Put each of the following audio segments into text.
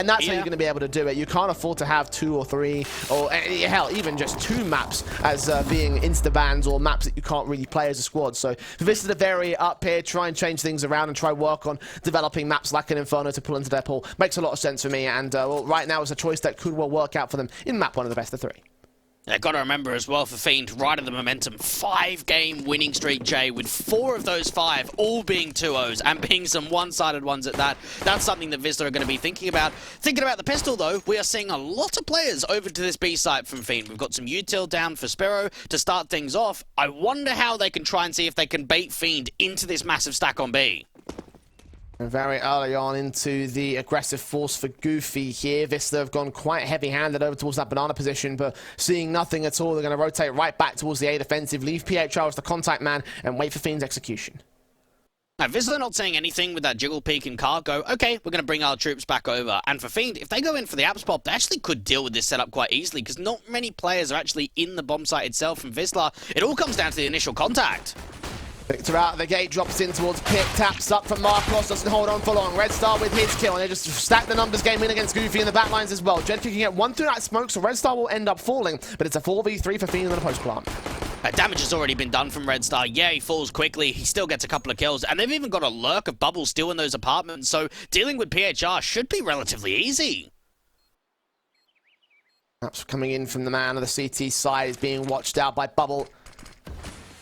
And that's how you're going to be able to do it. You can't afford to have 2 or 3, or hell, even just 2 maps as being insta-bans or maps that you can't really play as a squad. So for this to vary up here, try and change things around and try work on developing maps like an Inferno to pull into their pool makes a lot of sense for me. And well, right now is a choice that could well work out for them in map 1 of the best of 3. Yeah, got to remember as well for Fiend, right at the momentum, 5-game winning streak, Jay, with 4 of those 5 all being 2-0s and being some one-sided ones at that. That's something that Wisla are going to be thinking about. Thinking about the pistol, though, we are seeing a lot of players over to this B site from Fiend. We've got some util down for Sparrow to start things off. I wonder how they can try and see if they can bait Fiend into this massive stack on B. Very early on into the aggressive force for Goofy here. Wisla have gone quite heavy-handed over towards that banana position, but seeing nothing at all, they're going to rotate right back towards the A defensive, leave PHR as the contact man, and wait for Fiend's execution. Now, Wisla not saying anything with that jiggle peek and cargo. Okay, we're going to bring our troops back over. And for Fiend, if they go in for the apps pop, they actually could deal with this setup quite easily, because not many players are actually in the bomb site itself from Wisla. It all comes down to the initial contact. Victor out of the gate, drops in towards Pit, taps up from Marcos, doesn't hold on for long. Red Star with his kill, and they just stack the numbers game in against Goofy in the back lines as well. Jedka can get 1 through that smoke, so Red Star will end up falling, but it's a 4v3 for Fiend in the post plant. Damage has already been done from Red Star. Yeah, he falls quickly. He still gets a couple of kills, and they've even got a lurk of bubbles still in those apartments, so dealing with PHR should be relatively easy. That's coming in from the man of the CT side, is being watched out by Bubble.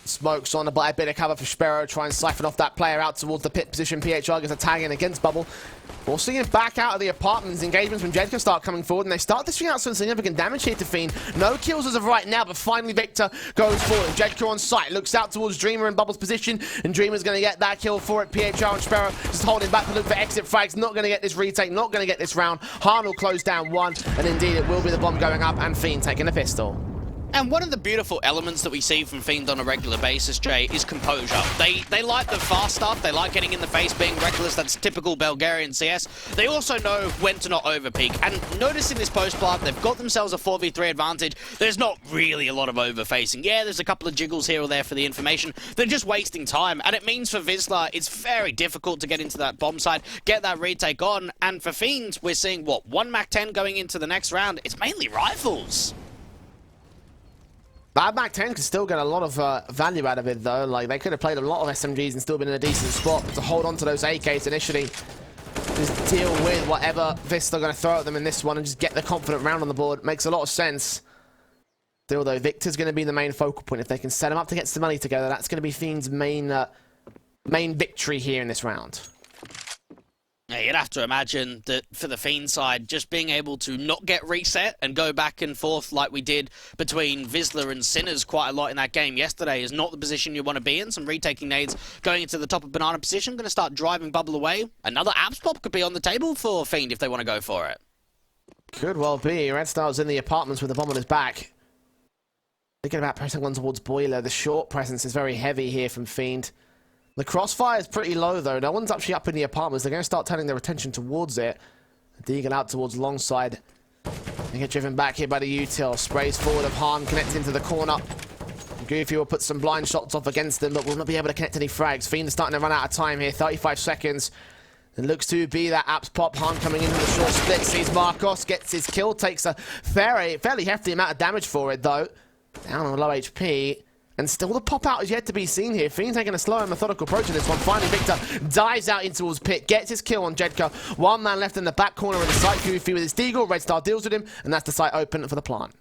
Smokes on by a bit of cover for Sparrow, try and siphon off that player out towards the pit position. PHR gets a tag in against Bubble. Forcing him back out of the apartments. Engagements from Jedka start coming forward, and they start dishing out some significant damage here to Fiend. No kills as of right now, but finally Victor goes forward. Jedka on site, looks out towards Dreamer in Bubble's position, and Dreamer's going to get that kill for it. PHR and Sparrow just holding back to look for exit frags. Not going to get this retake, not going to get this round. Han will close down 1, and indeed it will be the bomb going up, and Fiend taking the pistol. And one of the beautiful elements that we see from Fiend on a regular basis, Jay, is composure. They like the fast stuff. They like getting in the face, being reckless. That's typical Bulgarian CS. They also know when to not overpeak. And notice in this post plant, they've got themselves a 4v3 advantage. There's not really a lot of overfacing. Yeah, there's a couple of jiggles here or there for the information. They're just wasting time. And it means for Wisla, it's very difficult to get into that bomb site, get that retake on. And for Fiend, we're seeing, what, 1 Mac-10 going into the next round? It's mainly rifles. That Mac-10 could still get a lot of value out of it, though. Like, they could have played a lot of SMGs and still been in a decent spot to hold on to those AKs initially. Just deal with whatever Wisla are going to throw at them in this one and just get the confident round on the board. Makes a lot of sense. Still, though, Victor's going to be the main focal point. If they can set him up to get some money together, that's going to be Fiend's main victory here in this round. Yeah, you'd have to imagine that for the Fiend side, just being able to not get reset and go back and forth like we did between Wisla and Sinners quite a lot in that game yesterday is not the position you want to be in. Some retaking nades going into the top of banana position, going to start driving Bubble away. Another apps pop could be on the table for Fiend if they want to go for it. Could well be. Red Star's in the apartments with the bomb on his back. Thinking about pressing one towards Boiler. The short presence is very heavy here from Fiend. The crossfire is pretty low, though. No one's actually up in the apartments. They're going to start turning their attention towards it. Deegan out towards Longside. They get driven back here by the util. Sprays forward of Han, connects into the corner. Goofy will put some blind shots off against them, but will not be able to connect any frags. Fiend is starting to run out of time here. 35 seconds. It looks to be that apps pop. Han coming in with a short split. Sees Marcos, gets his kill. Takes a fairly hefty amount of damage for it, though. Down on low HP. And still the pop-out is yet to be seen here. Fiend taking a slow and methodical approach in this one. Finally, Victor dives out into towards Pit, gets his kill on Jedka. 1 man left in the back corner of the site. Goofy with his deagle. Red Star deals with him, and that's the site open for the plant.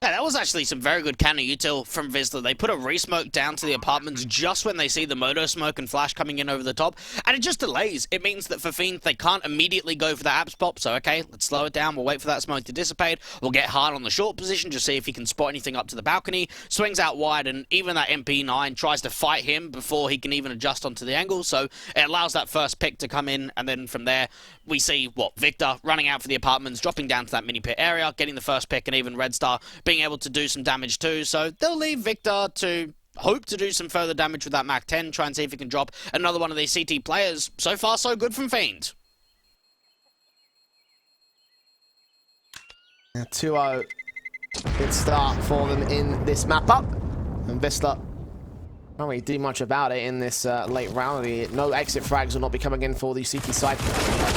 Yeah, that was actually some very good counter util from Wisla. They put a re-smoke down to the apartments just when they see the moto smoke and flash coming in over the top, and it just delays. It means that for Fiend, they can't immediately go for the apps pop, so okay, let's slow it down. We'll wait for that smoke to dissipate. We'll get hard on the short position, just see if he can spot anything up to the balcony. Swings out wide, and even that MP9 tries to fight him before he can even adjust onto the angle, so it allows that first pick to come in, and then from there, we see, Victor running out for the apartments, dropping down to that mini pit area, getting the first pick, and even Red Star being able to do some damage too. So they'll leave Victor to hope to do some further damage with that Mac-10, try and see if he can drop another one of these CT players. So far, so good from Fiend. 2-0. Good start for them in this map up. And Wisla Can't really do much about it in this late round. No exit frags will not be coming in for the CT side.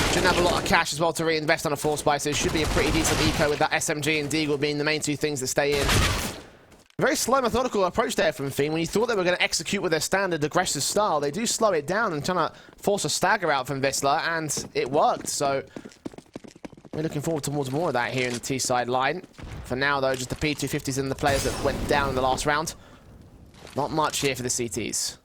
Shouldn't have a lot of cash as well to reinvest on a Force Buy, so it should be a pretty decent eco with that SMG and Deagle being the main two things that stay in. Very slow, methodical approach there from Fiend. When you thought they were going to execute with their standard aggressive style, they do slow it down and trying to force a stagger out from Wisla, and it worked. So we're looking forward towards more of that here in the T-side line. For now, though, just the P250s and the players that went down in the last round. Not much here for the CTs.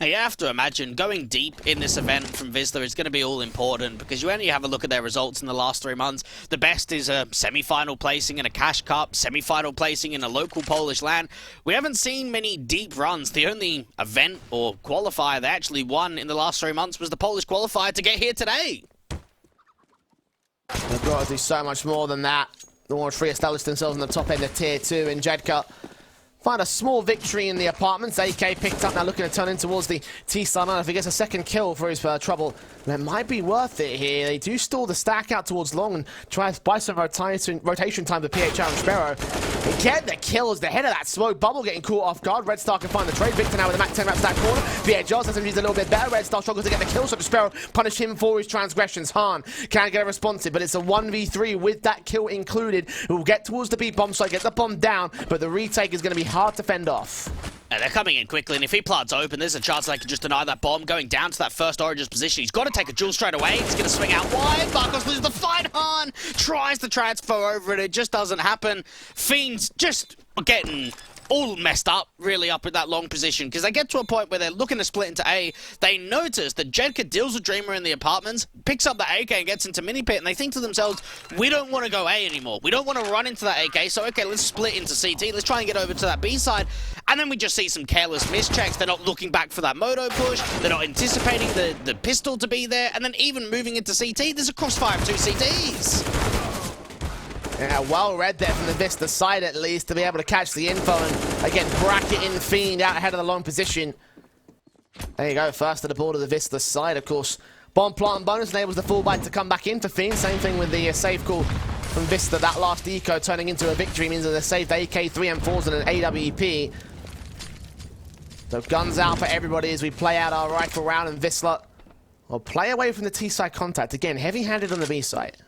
Now, you have to imagine going deep in this event from Wisla is going to be all important, because you only have a look at their results in the last 3 months. The best is a semi-final placing in a Cash Cup, semi-final placing in a local Polish LAN. We haven't seen many deep runs. The only event or qualifier they actually won in the last 3 months was the Polish qualifier to get here today. They've got to do so much more than that. They want to re-establish themselves on the top end of Tier 2, and Jedka find a small victory in the apartments. AK picked up, now looking to turn in towards the T-side. If he gets a second kill for his trouble, that might be worth it here. They do stall the stack out towards long and try to buy some rotation time to PHR and Sparrow. They get the kill as the head of that smoke bubble getting caught off guard. Red Star can find the trade. Victor now with the Mac 10 wraps that corner. PHR says he's a little bit better. Red Star struggles to get the kill, so Sparrow punish him for his transgressions. Han can't get a responsive, but it's a 1v3 with that kill included. We'll get towards the B bomb site, get the bomb down, but the retake is going to be hard to fend off. And they're coming in quickly, and if he plants open, there's a chance they can just deny that bomb. Going down to that first Origin's position, he's got to take a duel straight away. He's going to swing out wide. Marcos loses the fight. Han tries to transfer over it. It just doesn't happen. Fiend's just getting all messed up, really, up at that long position, because they get to a point where they're looking to split into A. They notice that Jedka deals with Dreamer in the apartments, picks up the AK and gets into mini pit, and they think to themselves, we don't want to go A anymore. We don't want to run into that AK, so okay, let's split into CT. Let's try and get over to that B side. And then we just see some careless mischecks. They're not looking back for that moto push. They're not anticipating the pistol to be there. And then even moving into CT, there's a crossfire of 2 CTs. Yeah, well read there from the Wisla side at least to be able to catch the info and again bracket in Fiend out ahead of the long position. There you go, first to the board of the Wisla side, of course. Bomb plant bonus enables the full bite to come back in for Fiend. Same thing with the save call from Wisla. That last eco turning into a victory means that they saved AK 3 M4s and an AWP. So guns out for everybody as we play out our rifle round, and Wisla will play away from the T side contact. Again, heavy-handed on the B side.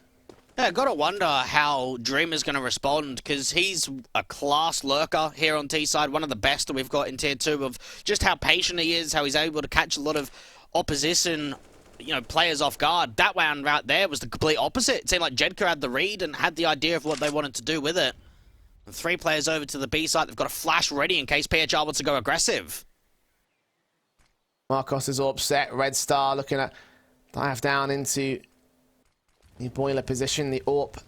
Yeah, I gotta wonder how Dreamer's gonna respond, because he's a class lurker here on T-side, one of the best that we've got in Tier 2, of just how patient he is, how he's able to catch a lot of opposition, you know, players off guard. That one right there was the complete opposite. It seemed like Jedka had the read and had the idea of what they wanted to do with it. And 3 players over to the B side, they've got a flash ready in case PHR wants to go aggressive. Marcos is all upset. Red Star looking at dive down into the boiler position, the AWP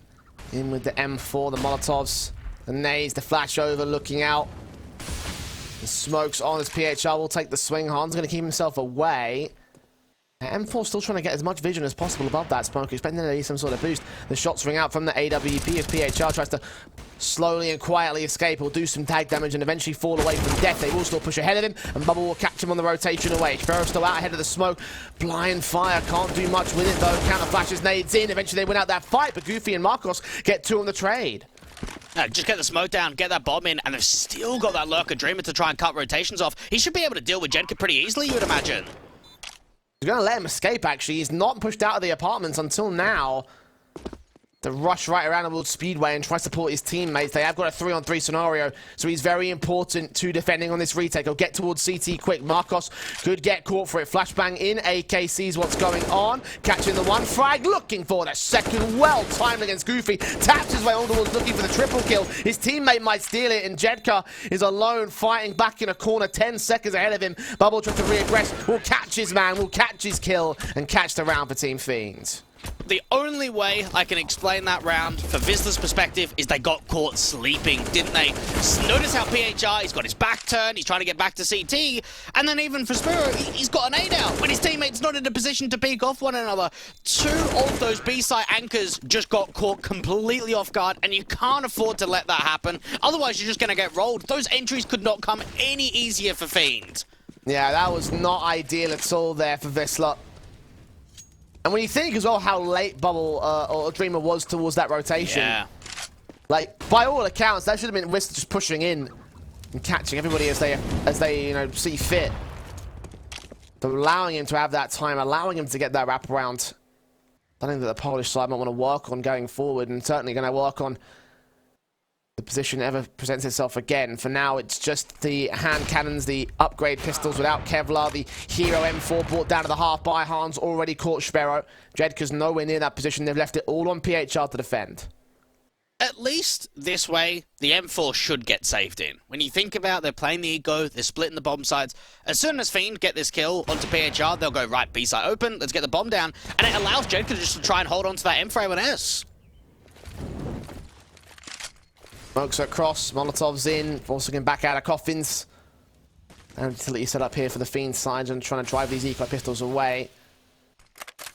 in with the M4, the Molotovs, the nades, the flash over, looking out. The smoke's on as PHR will take the swing. Han's going to keep himself away. M4 still trying to get as much vision as possible above that smoke, expecting there to be some sort of boost. The shots ring out from the AWP as PHR tries to slowly and quietly escape. Will do some tag damage and eventually fall away from death. They will still push ahead of him, and Bubble will catch him on the rotation away. Sparrow still out ahead of the smoke. Blind fire, can't do much with it though. Counter flashes, nades in. Eventually they win out that fight, but Goofy and Marcos get 2 on the trade. No, just get the smoke down, get that bomb in, and they've still got that lurker Dreamer to try and cut rotations off. He should be able to deal with Jedka pretty easily, you would imagine. He's going to let him escape, actually. He's not pushed out of the apartments until now. The rush right around the World Speedway and try to support his teammates. They have got a 3-on-3 scenario, so he's very important to defending on this retake. He'll get towards CT quick. Marcos could get caught for it. Flashbang in. AK sees what's going on. Catching the 1 frag, looking for the second. Well timed against Goofy. Taps his way on towards looking for the triple kill. His teammate might steal it, and Jedka is alone fighting back in a corner 10 seconds ahead of him. Bubble tries to reaggress. Will catch his man, will catch his kill, and catch the round for Team Fiend. The only way I can explain that round, for Wisla's perspective, is they got caught sleeping, didn't they? Notice how PHR, he's got his back turned, he's trying to get back to CT, and then even for Sparrow, he's got an 8 out when his teammate's not in a position to peek off one another. 2 of those B-side anchors just got caught completely off guard, and you can't afford to let that happen. Otherwise, you're just going to get rolled. Those entries could not come any easier for Fiend. Yeah, that was not ideal at all there for Wisla. And when you think as well how late Bubble or Dreamer was towards that rotation, yeah, like, by all accounts, that should have been Wisla just pushing in and catching everybody as they you know, see fit. But allowing him to have that time, allowing him to get that wraparound. Something that the Polish side might want to work on going forward, and certainly going to work on the position ever presents itself again. For now, it's just the hand cannons, the upgrade pistols without Kevlar, the Hero M4 brought down to the half by Hans, already caught Sparrow. Jedka's nowhere near that position. They've left it all on PHR to defend. At least this way, the M4 should get saved in. When you think about they're playing the eco, they're splitting the bomb sites. As soon as Fiend get this kill onto PHR, they'll go, right, B site open, let's get the bomb down. And it allows Jedka just to try and hold on to that M4A1S. Smokes across, Molotov's in, forcing him back out of coffins. And utility set up here for the Fiend side and trying to drive these eco pistols away.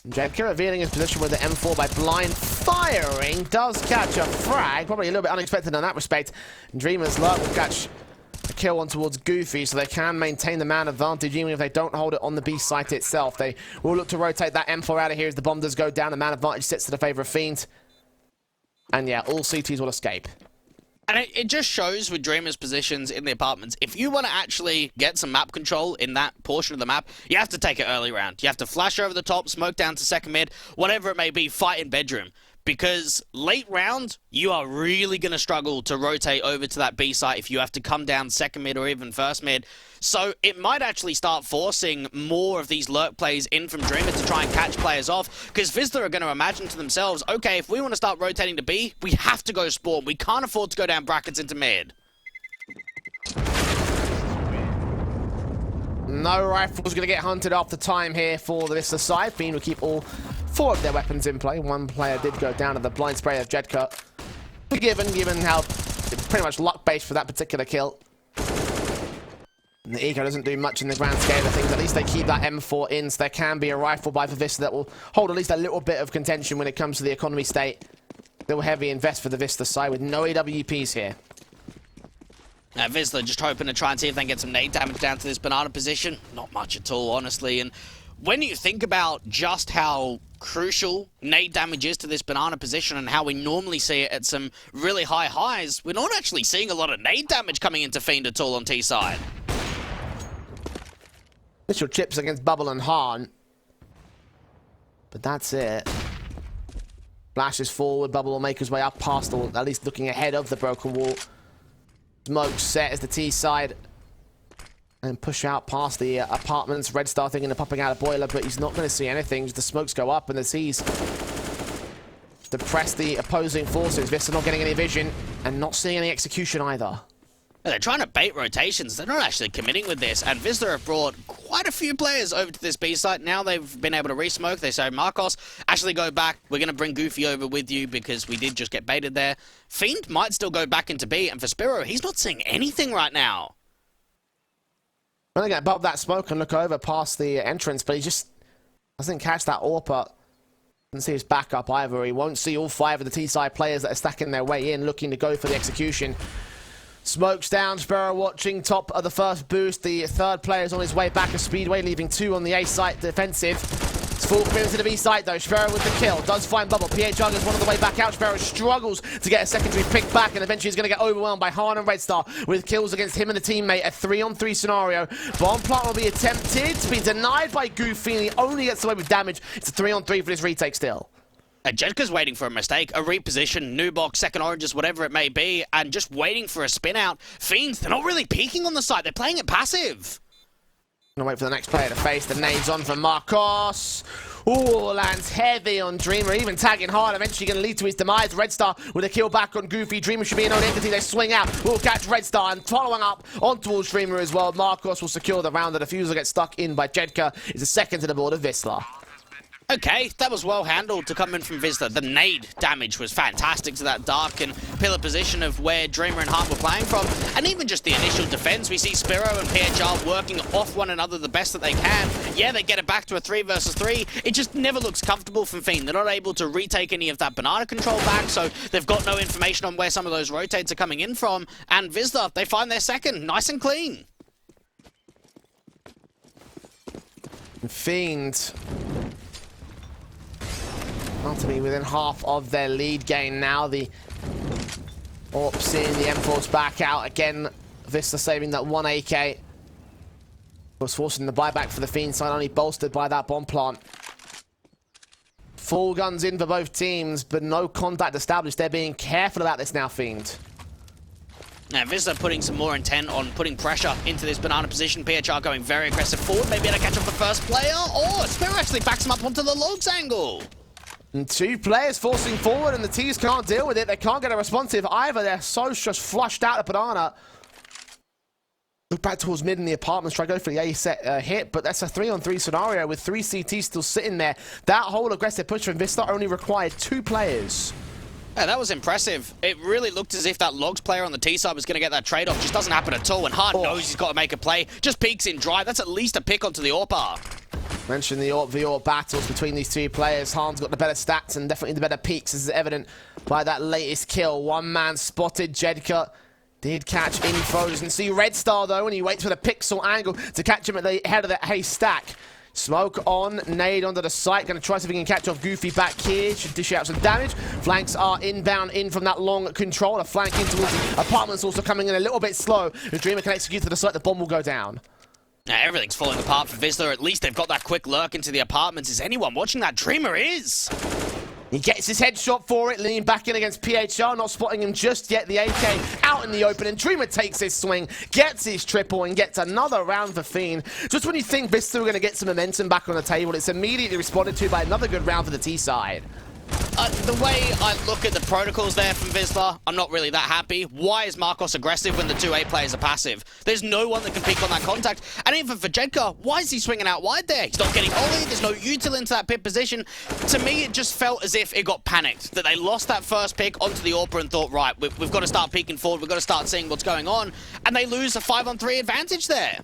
Jedka revealing his position with the M4 by blind firing. Does catch a frag. Probably a little bit unexpected in that respect. Dreamer's Lurk will catch a kill on towards Goofy, so they can maintain the man advantage even if they don't hold it on the B site itself. They will look to rotate that M4 out of here as the bomb does go down. The man advantage sits to the favor of Fiend. And yeah, all CTs will escape. And it just shows with Dreamer's positions in the apartments, if you want to actually get some map control in that portion of the map, you have to take it early round. You have to flash over the top, smoke down to second mid, whatever it may be, fight in bedroom. Because late round, you are really going to struggle to rotate over to that B site if you have to come down second mid or even first mid. So it might actually start forcing more of these lurk plays in from Dreamer to try and catch players off. Because Wisla are going to imagine to themselves, okay, if we want to start rotating to B, we have to go spawn. We can't afford to go down brackets into mid. No rifles going to get hunted after time here for the Wisla side. Fiend will keep all 4 of their weapons in play. One player did go down to the blind spray of Jedka. Forgiven, given how pretty much luck-based for that particular kill. And the eco doesn't do much in the grand scale of things. At least they keep that M4 in, so there can be a rifle by Wisla that will hold at least a little bit of contention when it comes to the economy state. They will heavy invest for the Wisla side with no AWPs here. Wisla just hoping to try and see if they can get some nade damage down to this banana position. Not much at all, honestly. And when you think about just how crucial nade damage is to this banana position and how we normally see it at some really high highs, we're not actually seeing a lot of nade damage coming into Fiend at all on T side. Initial chips against Bubble and Hahn. But that's it. Flashes forward, Bubble will make his way up past, or at least looking ahead of the broken wall. Smoke set as the T side. And push out past the apartments. Red Star thinking of popping out a boiler, but he's not going to see anything. The smokes go up and the T's depress the opposing forces. Wisla not getting any vision and not seeing any execution either. They're trying to bait rotations. They're not actually committing with this. And Wisla have brought quite a few players over to this B site. Now they've been able to re-smoke. They say, Marcos, actually go back. We're going to bring Goofy over with you because we did just get baited there. Fiend might still go back into B. And for Spiro, he's not seeing anything right now. When they get above that smoke and look over past the entrance, but he just doesn't catch that AWP. Doesn't see his backup either. He won't see all 5 of the T-side players that are stacking their way in, looking to go for the execution. Smokes down, Sparrow watching, top of the first boost. The 3rd player is on his way back of Speedway, leaving 2 on the A site defensive. It's full clearance to the B site though. Sparrow with the kill, does find Bubble. PHR goes one on the way back out. Sparrow struggles to get a secondary pick back, and eventually is going to get overwhelmed by Hahn and Red Star with kills against him and the teammate. A 3-on-3 scenario. Bomb plant will be attempted, to be denied by Goofy, and he only gets away with damage. It's a 3-on-3 for this retake still. Jedka's waiting for a mistake, a reposition, new box, second oranges, whatever it may be, and just waiting for a spin out. Fiends, they're not really peeking on the side. They're playing it passive. Gonna wait for the next player to face. The nades on from Marcos. Ooh, lands heavy on Dreamer, even tagging hard. Eventually going to lead to his demise. Red Star with a kill back on Goofy. Dreamer should be an own entity. They swing out. Will catch Red Star and following up on towards Dreamer as well. Marcos will secure the round. The defusal gets stuck in by Jedka. Is a second to the board of Wisla. Okay, that was well handled to come in from Wisla. The nade damage was fantastic to that dark and pillar position of where Dreamer and Hart were playing from. And even just the initial defense, we see Spiro and PHR working off one another the best that they can. Yeah, they get it back to a 3 versus 3. It just never looks comfortable from Fiend. They're not able to retake any of that banana control back, so they've got no information on where some of those rotates are coming in from. And Wisla, they find their second, nice and clean. Fiend to be within half of their lead gain now. The AWP's in, the M4's back out again. Vista saving that one AK. Was forcing the buyback for the Fiend side, only bolstered by that bomb plant. Full guns in for both teams, but no contact established. They're being careful about this now, Fiend. Now, Vista putting some more intent on putting pressure into this banana position. PHR going very aggressive forward. Maybe able to catch up the first player. Oh, Spiro actually backs him up onto the logs angle. And two players forcing forward, and the T's can't deal with it. They can't get a responsive either. They're so just flushed out of banana. Look back towards mid in the apartments, try to go for the A set hit, but that's a 3-on-3 scenario with 3 CTs still sitting there. That whole aggressive push from Vista only required 2 players. Yeah, that was impressive. It really looked as if that logs player on the T side was going to get that trade-off. Just doesn't happen at all, and Hart knows he's got to make a play. Just peeks in dry. That's at least a pick onto the AWP. Mentioned the AWP v AWP battles between these two players. Han's got the better stats and definitely the better peaks, as is evident by that latest kill. One man spotted. Jedka did catch info. Doesn't see Red Star though, and he waits for the pixel angle to catch him at the head of the haystack. Smoke on, nade onto the site. Going to try to see if he can catch off Goofy back here. Should dish out some damage. Flanks are inbound in from that long control. A flank in towards the apartments also coming in a little bit slow. The Dreamer can execute to the site. The bomb will go down. Now, everything's falling apart for Vizsla. At least they've got that quick lurk into the apartments. Is anyone watching that? Dreamer is. He gets his headshot for it, leaning back in against PHR, not spotting him just yet. The AK out in the open, and Dreamer takes his swing, gets his triple, and gets another round for Fiend. Just when you think Vista are going to get some momentum back on the table, it's immediately responded to by another good round for the T side. The way I look at the protocols there from Vizsla, I'm not really that happy. Why is Marcos aggressive when the 2A players are passive? There's no one that can peek on that contact. And even for Jedka, why is he swinging out wide there? He's not getting ollie, there's no util into that pit position. To me, it just felt as if it got panicked, that they lost that first pick onto the AWP and thought, right, we've got to start peeking forward, we've got to start seeing what's going on, and they lose a 5-on-3 advantage there.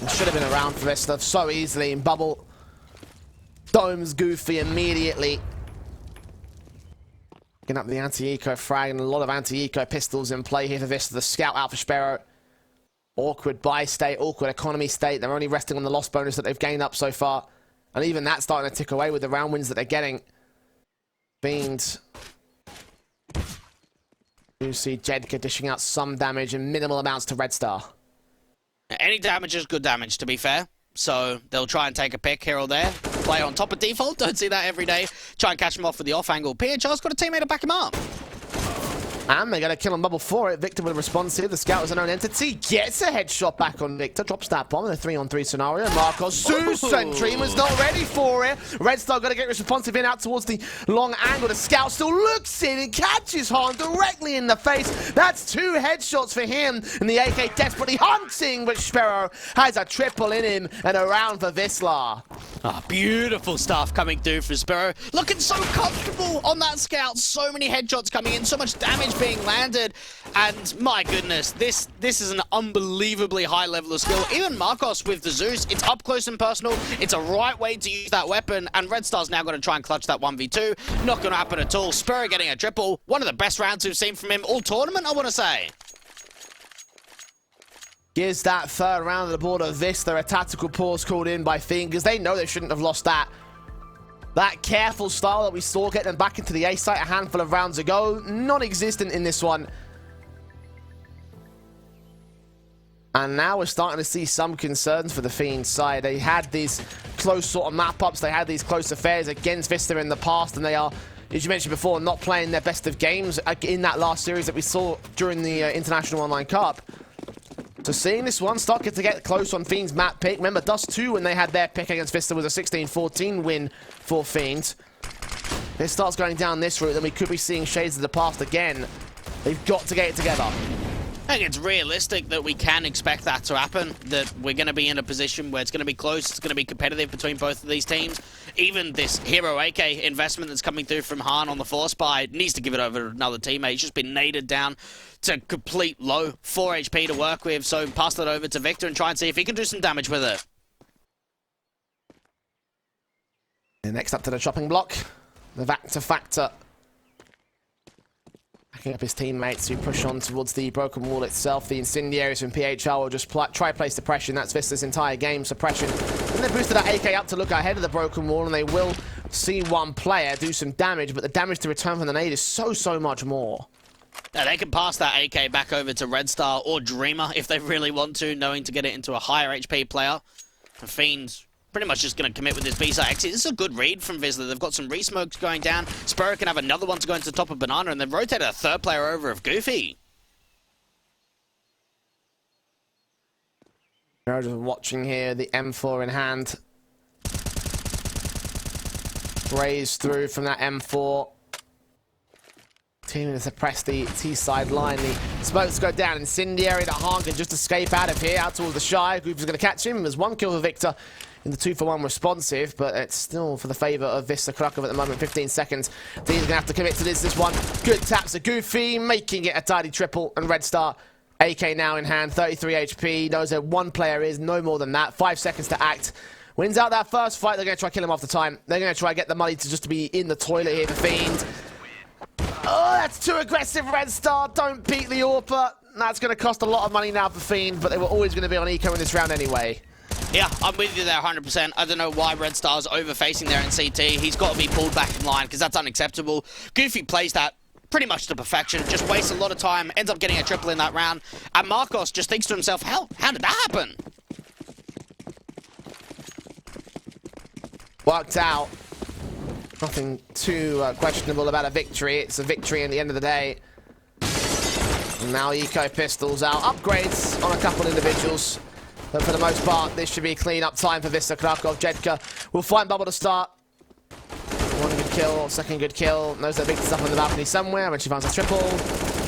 It should have been around for this stuff so easily in bubble. Domes Goofy immediately. Getting up the anti-eco frag, and a lot of anti-eco pistols in play here for Vista. The scout out for Sparrow. Awkward buy state, awkward economy state. They're only resting on the loss bonus that they've gained up so far. And even that's starting to tick away with the round wins that they're getting. Fiend. You see Jedka dishing out some damage and minimal amounts to Red Star. Any damage is good damage, to be fair. So they'll try and take a pick here or there. Play on top of default. Don't see that every day. Try and catch him off with the off angle. PHR's got a teammate to back him up. And they're going to kill on bubble for it. Victor with a response here. The scout is a known entity. Gets a headshot back on Victor. Drops that bomb in a 3-on-3 scenario. Marcos Sentry was not ready for it. Red Star got to get responsive in out towards the long angle. The scout still looks in and catches Han directly in the face. That's 2 headshots for him. And the AK desperately hunting, but Sparrow has a triple in him and a round for Wisla. Ah, beautiful stuff coming through for Sparrow. Looking so comfortable on that scout. So many headshots coming in. So much damage being landed, and my goodness, this is an unbelievably high level of skill. Even Marcos with the Zeus, it's up close and personal. It's a right way to use that weapon, and Red Star's now going to try and clutch that 1v2. Not going to happen at all. Sparrow getting a triple. One of the best rounds we've seen from him all tournament, I want to say. Gives that third round of the board of Vista a tactical pause called in by Fiend, because they know they shouldn't have lost that. That careful style that we saw get them back into the A site a handful of rounds ago, non-existent in this one. And now we're starting to see some concerns for the Fiend side. They had these close sort of map-ups, they had these close affairs against Vista in the past, and they are, as you mentioned before, not playing their best of games in that last series that we saw during the International Online Cup. So seeing this one start to get close on Fiend's map pick. Remember, Dust 2, when they had their pick against Vista, was a 16-14 win for Fiend. If it starts going down this route, then we could be seeing shades of the past again. They've got to get it together. I think it's realistic that we can expect that to happen, that we're going to be in a position where it's going to be close, it's going to be competitive between both of these teams. Even this Hero AK investment that's coming through from Han on the force buy needs to give it over to another teammate. He's just been naded down to complete low, 4 HP to work with, so pass that over to Victor and try and see if he can do some damage with it. And next up to the chopping block, the Vactor Factor. Backing up his teammates who push on towards the broken wall itself. The incendiaries from PHR will just try place suppression. That's Vista's entire game, suppression. And they boosted that AK up to look ahead of the broken wall, and they will see one player do some damage, but the damage to return from the nade is so much more. Now, they can pass that AK back over to Red Star or Dreamer if they really want to, knowing to get it into a higher HP player. And Fiend's pretty much just going to commit with his B-side exit. This is a good read from Wisla. They've got some re-smokes going down. Spurrow can have another one to go into the top of Banana, and they've rotated a third player over of Goofy. We're just watching here, the M4 in hand. Raised through from that M4. Teaming to suppress the T-side line. The smokes go down. Incendiary to Han can just escape out of here, out towards the Shy. Goofy's going to catch him. There's one kill for Victor in the 2-for-1 responsive, but it's still for the favour of Wisla Krakow at the moment. 15 seconds. He's going to have to commit to this one. Good taps of Goofy, making it a tidy triple, and Red Star AK now in hand, 33 HP, knows where one player is, no more than that. 5 seconds to act. Wins out that first fight, they're going to try to kill him off the time. They're going to try to get the money to just be in the toilet here for Fiend. Oh, that's too aggressive, Red Star. Don't beat the AWPer. That's going to cost a lot of money now for Fiend, but they were always going to be on eco in this round anyway. Yeah, I'm with you there 100%. I don't know why Red Star's over-facing there in CT. He's got to be pulled back in line because that's unacceptable. Goofy plays that pretty much to perfection, just wastes a lot of time, ends up getting a triple in that round, and Marcos just thinks to himself, how did that happen? Worked out. Nothing too questionable about a victory. It's a victory at the end of the day. And now Eco Pistols out. Upgrades on a couple individuals. But for the most part, this should be clean up time for Wisla Krakow. Jedka will find Bubble to start. One good kill, second good kill. Knows that Victor's up on the balcony somewhere when she finds a triple.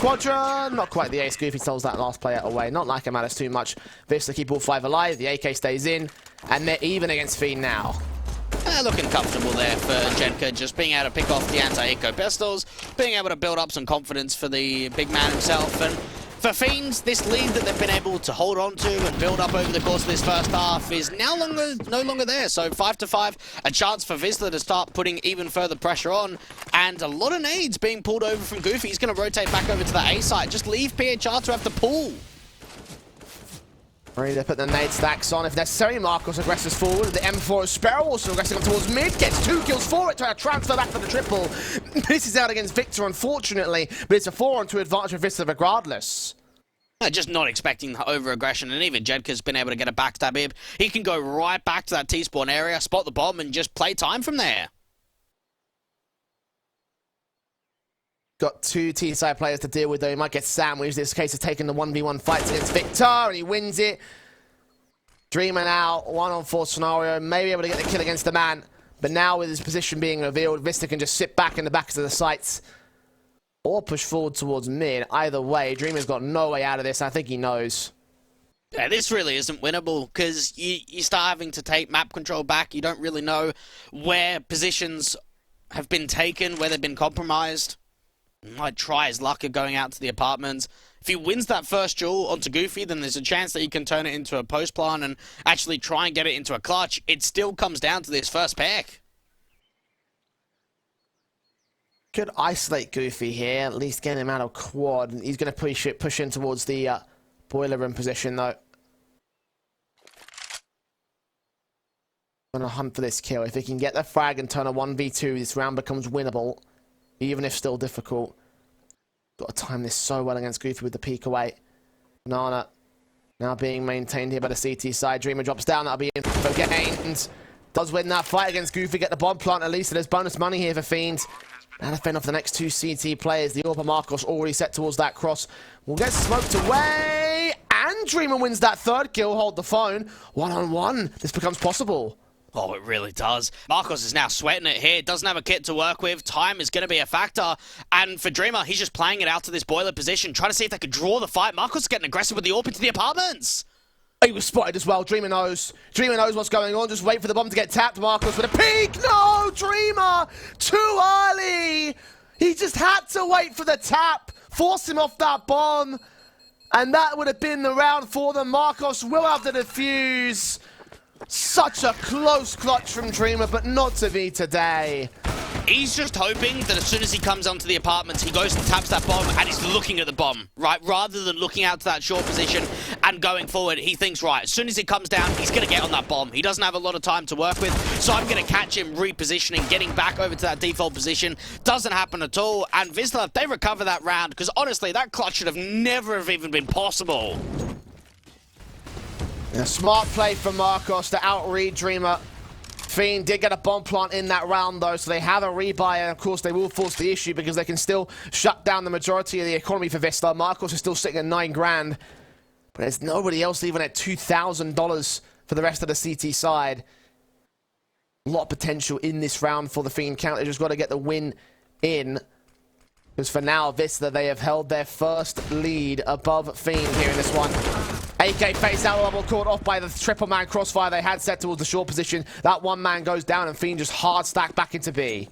Quadron, not quite the ace. Goofy tells that last player away. Not like it matters too much. Wisla keep all 5 alive. The AK stays in. And they're even against Fiend now. Looking comfortable there for Jedka, just being able to pick off the anti-eco pistols, being able to build up some confidence for the big man himself. And for Fiends, this lead that they've been able to hold on to and build up over the course of this first half is now no longer there. So 5-5, a chance for Wisla to start putting even further pressure on, and a lot of nades being pulled over from Goofy. He's going to rotate back over to the A site. Just leave PHR to have to pull. Ready to put the nade stacks on if necessary. Marcos aggresses forward. The M4 Sparrow also aggressing towards mid. Gets 2 kills for it. Trying to transfer back for the triple. Misses out against Victor, unfortunately. But it's a 4-on-2 advantage for Wisla regardless. Just not expecting the over-aggression, and even Jedka's been able to get a backstab here. He can go right back to that T-spawn area, spot the bomb, and just play time from there. Got 2 T-side players to deal with, though. He might get sandwiched. This case of taking the 1v1 fights against Victor, and he wins it. Dreamer now, 1-on-4 scenario, maybe able to get the kill against the man. But now with his position being revealed, Wisla can just sit back in the backs of the sites or push forward towards mid. Either way, Dreamer's got no way out of this. I think he knows. Yeah, this really isn't winnable because you start having to take map control back. You don't really know where positions have been taken, where they've been compromised. Might try his luck at going out to the apartments. If he wins that first duel onto Goofy, then there's a chance that he can turn it into a post plan and actually try and get it into a clutch. It still comes down to this first pack. Could isolate Goofy here, at least get him out of quad. He's going to push in towards the boiler room position, though. Going to hunt for this kill. If he can get the frag and turn a 1v2, this round becomes winnable. Even if still difficult. Got to time this so well against Goofy with the peek away. Nana now being maintained here by the CT side. Dreamer drops down. That'll be in for gains. Does win that fight against Goofy. Get the bomb plant at least. So there's bonus money here for Fiend. Now to fend off the next 2 CT players. The AWPer Marcos already set towards that cross. Will get smoked away. And Dreamer wins that 3rd kill. Hold the phone. 1-on-1. This becomes possible. Oh, it really does. Marcos is now sweating it here. Doesn't have a kit to work with. Time is going to be a factor. And for Dreamer, he's just playing it out to this boiler position, trying to see if they could draw the fight. Marcos is getting aggressive with the AWP into the apartments. He was spotted as well. Dreamer knows. Dreamer knows what's going on. Just wait for the bomb to get tapped. Marcos with a peek. No, Dreamer! Too early! He just had to wait for the tap. Force him off that bomb. And that would have been the round for them. Marcos will have the defuse. Such a close clutch from Dreamer, but not to be today. He's just hoping that as soon as he comes onto the apartments, he goes and taps that bomb, and he's looking at the bomb, right? Rather than looking out to that short position And going forward, he thinks, right, as soon as he comes down, he's going to get on that bomb. He doesn't have a lot of time to work with, so I'm going to catch him repositioning, getting back over to that default position. Doesn't happen at all. And Wisla, they recover that round, because honestly, that clutch should have never have even been possible. A smart play from Marcos to outread Dreamer. Fiend did get a bomb plant in that round, though, so they have a rebuy, and of course they will force the issue because they can still shut down the majority of the economy for Wisla. Marcos is still sitting at 9 grand, but there's nobody else even at $2,000 for the rest of the CT side. A lot of potential in this round for the Fiend count. They just got to get the win in. Because for now, Wisla, they have held their first lead above Fiend here in this one. AK face out level, caught off by the triple man crossfire they had set towards the short position. That one man goes down and Fiend just hard stack back into B.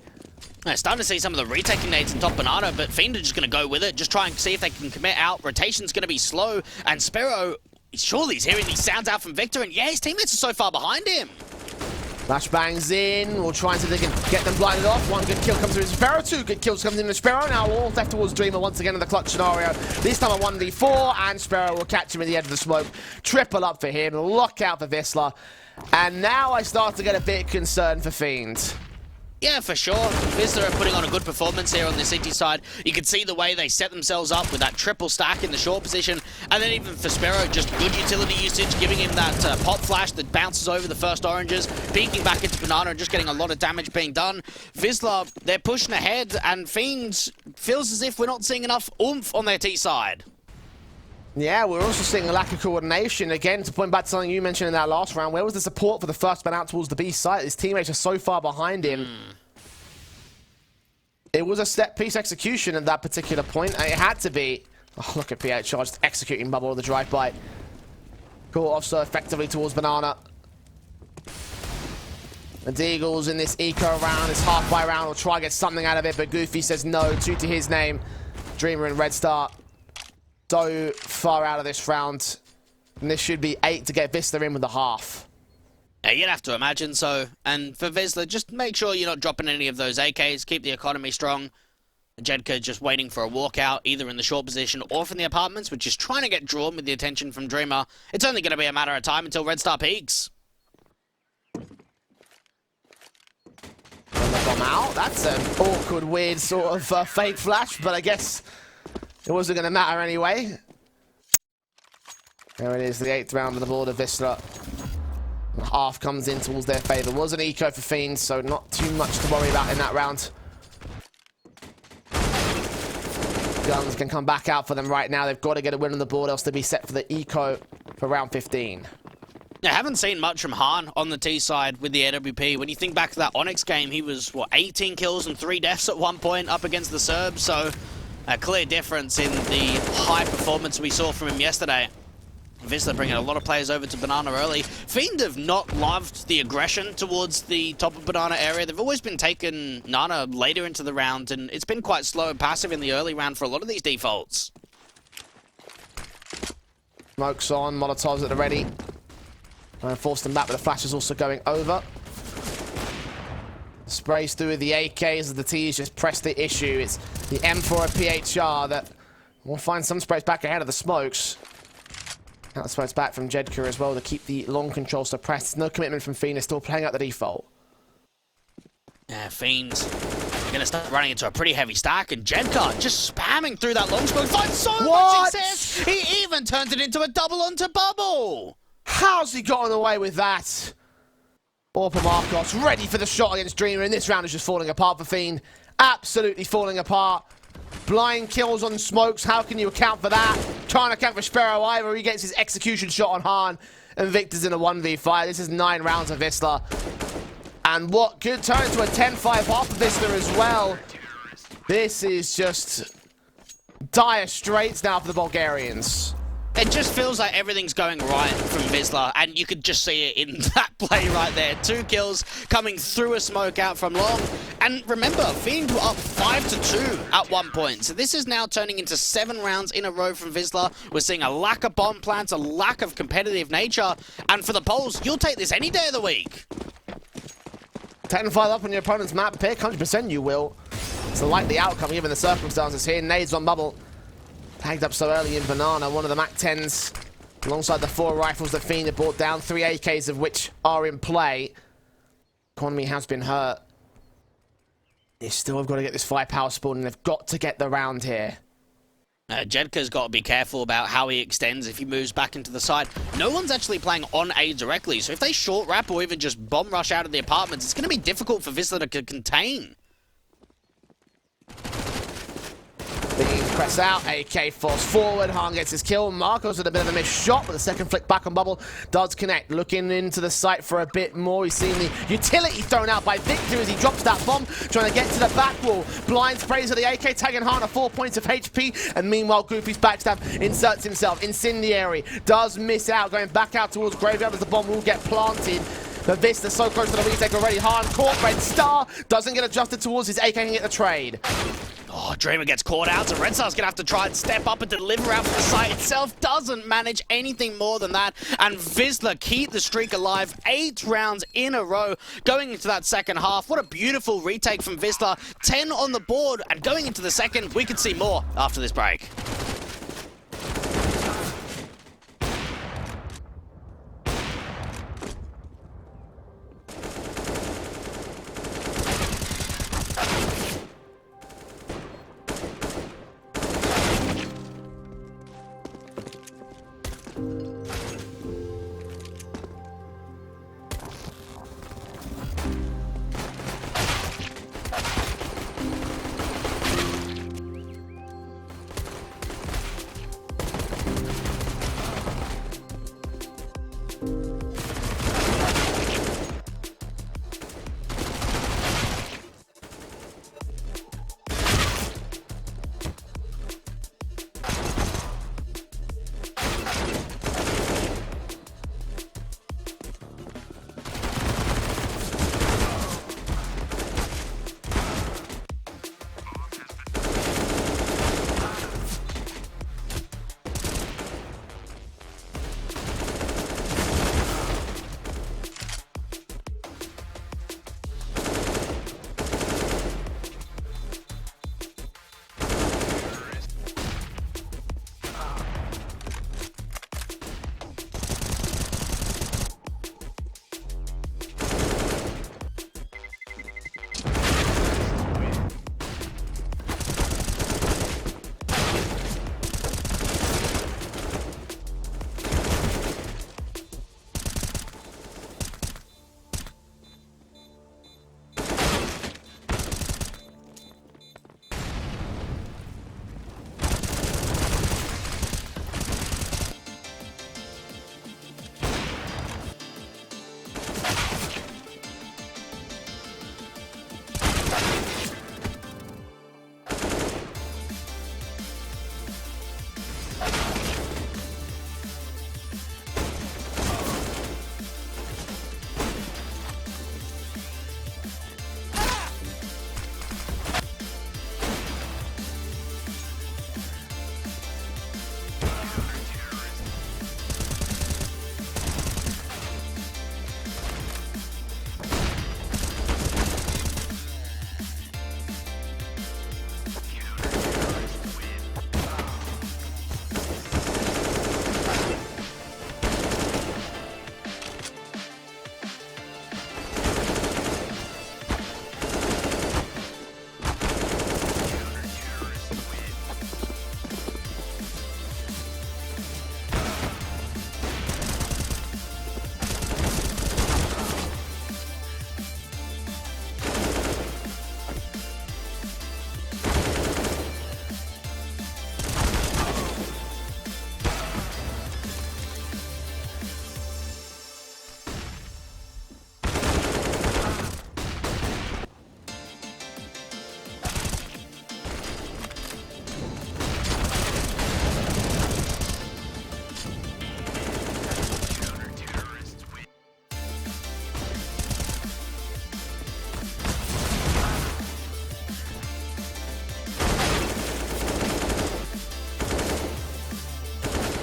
Yeah, starting to see some of the retaking nades in top Banana, but Fiend are just going to go with it, just try and see if they can commit out. Rotation's going to be slow, and Sparrow, surely he's hearing these sounds out from Victor, and yeah, his teammates are so far behind him. Flashbangs in. We'll try and see if they can get them blinded off. One good kill comes through Sparrow. 2 good kills comes in to Sparrow. Now all left towards Dreamer once again in the clutch scenario. This time a 1v4, and Sparrow will catch him at the edge of the smoke. Triple up for him. Lockout for Wisla. And now I start to get a bit concerned for Fiend. Yeah, for sure. Wisla are putting on a good performance here on the City side. You can see the way they set themselves up with that triple stack in the short position. And then even for Sparrow, just good utility usage, giving him that pop flash that bounces over the first oranges, peeking back into Banana and just getting a lot of damage being done. Wisla, they're pushing ahead, and Fiend feels as if we're not seeing enough oomph on their T side. Yeah, we're also seeing a lack of coordination. Again, to point back to something you mentioned in that last round, where was the support for the first man out towards the B site? His teammates are so far behind him. It was a set-piece execution at that particular point, and it had to be. Oh, look at PH just executing Bubble with the drive-by. Caught off so effectively towards Banana. The Deagles in this eco round, this halfway round, will try to get something out of it, but Goofy says no, 2 to his name. Dreamer and Red Star so far out of this round, and this should be 8 to get Wisla in with the half. Yeah, you'd have to imagine so. And for Wisla, just make sure you're not dropping any of those AKs. Keep the economy strong. Jedka just waiting for a walkout, either in the short position or from the apartments, which is trying to get drawn with the attention from Dreamer. It's only going to be a matter of time until Red Star peaks. The bomb out. That's an awkward, weird sort of fake flash, but I guess it wasn't going to matter anyway. There it is, the 8th round of the board of Wisla. Half comes in towards their favour. Was an eco for Fiend, so not too much to worry about in that round. Guns can come back out for them right now. They've got to get a win on the board, else they'll be set for the eco for round 15. I haven't seen much from Han on the T side with the AWP. When you think back to that Onyx game, he was, what, 18 kills and 3 deaths at one point up against the Serbs, so a clear difference in the high performance we saw from him yesterday. Wisla bringing a lot of players over to Banana early. Fiend have not loved the aggression towards the top of Banana area. They've always been taking Nana later into the round, and it's been quite slow and passive in the early round for a lot of these defaults. Smoke's on, Molotovs at the ready. And force them back, but the flash is also going over. Sprays through with the AKs as the T's just press the issue. It's the M4 of PHR that will find some sprays back ahead of the smokes. Now the smokes back from Jedka as well to keep the long control suppressed. No commitment from Fiend, still playing out the default. Yeah, Fiend's gonna start running into a pretty heavy stack, and Jedka just spamming through that long smoke. Finds so much success! He even turns it into a double onto Bubble! How's he gotten away with that? Orpa Marcos ready for the shot against Dreamer, and this round is just falling apart for Fiend. Absolutely falling apart. Blind kills on smokes, how can you account for that? Trying to account for Sparrow either, he gets his execution shot on Han, and Victor's in a 1v5. This is 9 rounds of Wisla. And what could turn into a 10-5 half of Wisla as well. This is just dire straits now for the Bulgarians. It just feels like everything's going right from Wisla, and you could just see it in that play right there. 2 kills coming through a smoke out from long. And remember, Fiend were up 5-2 at one point. So this is now turning into 7 rounds in a row from Wisla. We're seeing a lack of bomb plants, a lack of competitive nature. And for the Poles, you'll take this any day of the week. 10-5 up on your opponent's map pick, 100% you will. It's a likely outcome given the circumstances here. Nades on Bubble. Tagged up so early in Banana, one of the MAC-10s Alongside the 4 rifles that Fiend have brought down, 3 AKs of which are in play. Economy has been hurt. They still have got to get this firepower spawn, and they've got to get the round here. Jedka's got to be careful about how he extends if he moves back into the side. No one's actually playing on A directly, so if they short wrap or even just bomb rush out of the apartments, it's going to be difficult for Wisla to contain. Fiend press out, AK force forward, Han gets his kill. Marcos with a bit of a missed shot, but the second flick back on Bubble does connect. Looking into the site for a bit more. He's seen the utility thrown out by Victor as he drops that bomb, trying to get to the back wall. Blind sprays of the AK, tagging Han at 4 points of HP, and meanwhile Goofy's backstab inserts himself. Incendiary does miss out, going back out towards Graveyard as the bomb will get planted. But Vista so close to the retake already. Han caught, Red Star doesn't get adjusted towards his AK and get the trade. Oh, Dreamer gets caught out, so Red Star's going to have to try and step up and deliver out for the site itself. Doesn't manage anything more than that. And Wisla keep the streak alive. 8 rounds in a row going into that second half. What a beautiful retake from Wisla. 10 on the board, and going into the second, we could see more after this break.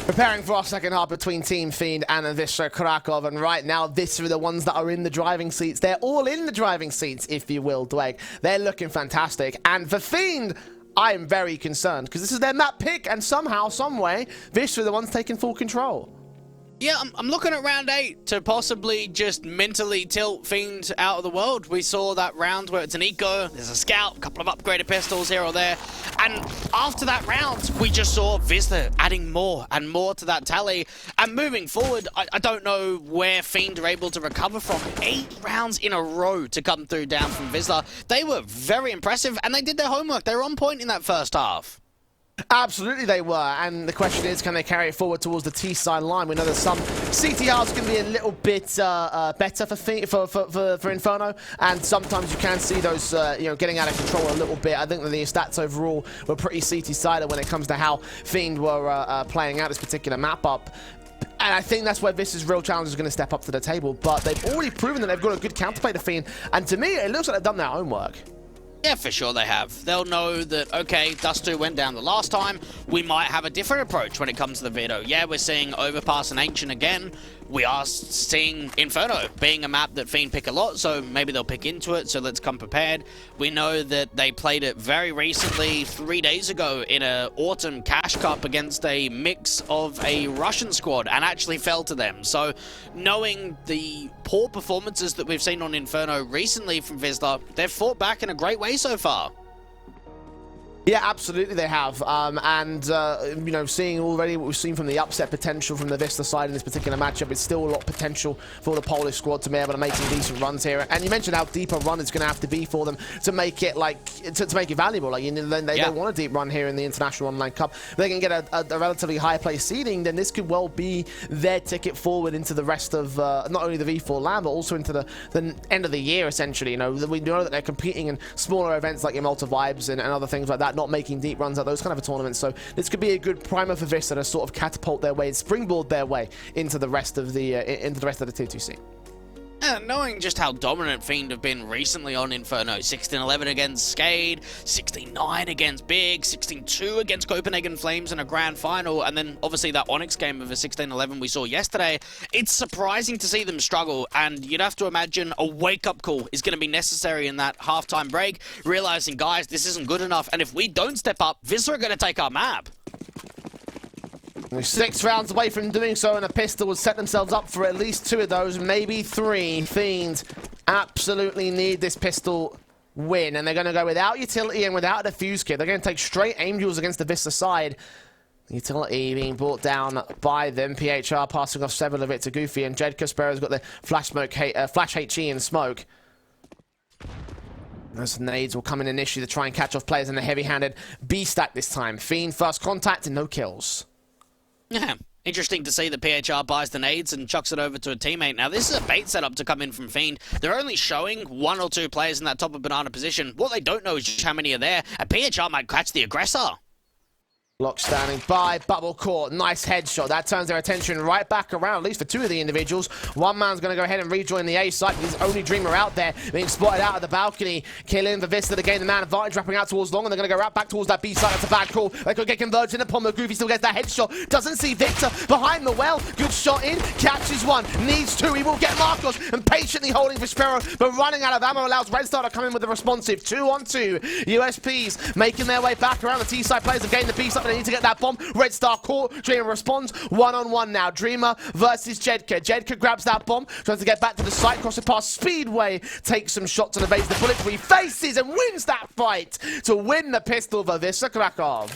Preparing for our second half between Team Fiend and Wisla Krakow, and right now Wisla are the ones that are in the driving seats. They're all in the driving seats, if you will, Dweg. They're looking fantastic, and for Fiend, I am very concerned, because this is their map pick, and somehow, someway, Wisla are the ones taking full control. Yeah, I'm looking at round 8 to possibly just mentally tilt Fiend out of the world. We saw that round where it's an eco, there's a scout, a couple of upgraded pistols here or there, and after that round, we just saw Wisla adding more and more to that tally. And moving forward, I don't know where Fiend are able to recover from. 8 rounds in a row to come through down from Wisla. They were very impressive, and they did their homework. They were on point in that first half. Absolutely they were, and the question is, can they carry it forward towards the T-side line? We know that some CTRs can be a little bit better for Inferno, and sometimes you can see those getting out of control a little bit. I think that the stats overall were pretty CT-sided when it comes to how Fiend were playing out this particular map up. And I think that's where Vista's real challenge is going to step up to the table, but they've already proven that they've got a good counterplay to Fiend, and to me, it looks like they've done their homework. Yeah, for sure they have. They'll know that, okay, Dust 2 went down the last time. We might have a different approach when it comes to the veto. Yeah, we're seeing Overpass and Ancient again. We are seeing Inferno being a map that Fiend pick a lot, so maybe they'll pick into it, so let's come prepared. We know that they played it very recently, 3 days ago, in an Autumn Cash Cup against a mix of a Russian squad, and actually fell to them. So, knowing the poor performances that we've seen on Inferno recently from Wisla, they've fought back in a great way so far. Yeah, absolutely they have. Seeing already what we've seen from the upset potential from the Wisla side in this particular matchup, it's still a lot of potential for the Polish squad to be able to make some decent runs here. And you mentioned how deep a run it's going to have to be for them to make it to make it valuable. They want a deep run here in the International Online Cup. If they can get a relatively high place seeding, then this could well be their ticket forward into the rest of not only the V4 LAN, but also into the end of the year, essentially. We know that they're competing in smaller events like Immortal Vibes and other things like that, not making deep runs at those kind of tournaments. So this could be a good primer for Wisla to sort of catapult their way and springboard their way into the rest of the tier 2 scene. Knowing just how dominant Fiend have been recently on Inferno, 16-11 against Skade, 16-9 against Big, 16-2 against Copenhagen Flames in a grand final, and then obviously that Onyx game of a 16-11 we saw yesterday, it's surprising to see them struggle, and you'd have to imagine a wake-up call is going to be necessary in that halftime break, realizing, guys, this isn't good enough, and if we don't step up, Wisla are going to take our map. We're 6 rounds away from doing so, and a pistol will set themselves up for at least 2 of those, maybe 3. Fiend absolutely need this pistol win, and they're going to go without utility and without a defuse kit. They're going to take straight aim duels against the Wisla side. The utility being brought down by them. PHR passing off several of it to Goofy, and Jedka Sparrow's got the flash HE and smoke. Those nades will come in initially to try and catch off players in the heavy-handed B-stack this time. Fiend first contact and no kills. Yeah, interesting to see the PHR buys the nades and chucks it over to a teammate. Now, this is a bait setup to come in from Fiend. They're only showing 1 or 2 players in that top of banana position. What they don't know is just how many are there. And PHR might catch the aggressor. Lock standing by, bubble caught, nice headshot. That turns their attention right back around, at least for 2 of the individuals. One man's going to go ahead and rejoin the A site, but he's only Dreamer out there, being spotted out of the balcony. Killing the Wisla to gain the man advantage, wrapping out towards Long, and they're going to go right back towards that B site. That's a bad call. They could get converged in upon the Goofy, still gets that headshot. Doesn't see Victor behind the well. Good shot in, catches 1, needs 2. He will get Marcos, and patiently holding for Sparrow, but running out of ammo allows Red Star to come in with a responsive 2-on-2. USPs making their way back around. The T side players have gained the B site, but they need to get that bomb. Red Star caught. Dreamer responds. 1-on-1 now. Dreamer versus Jedka. Jedka grabs that bomb. Tries to get back to the site. Crosses past Speedway. Takes some shots and evades the bullet. He faces and wins that fight to win the pistol for Wisla Krakow.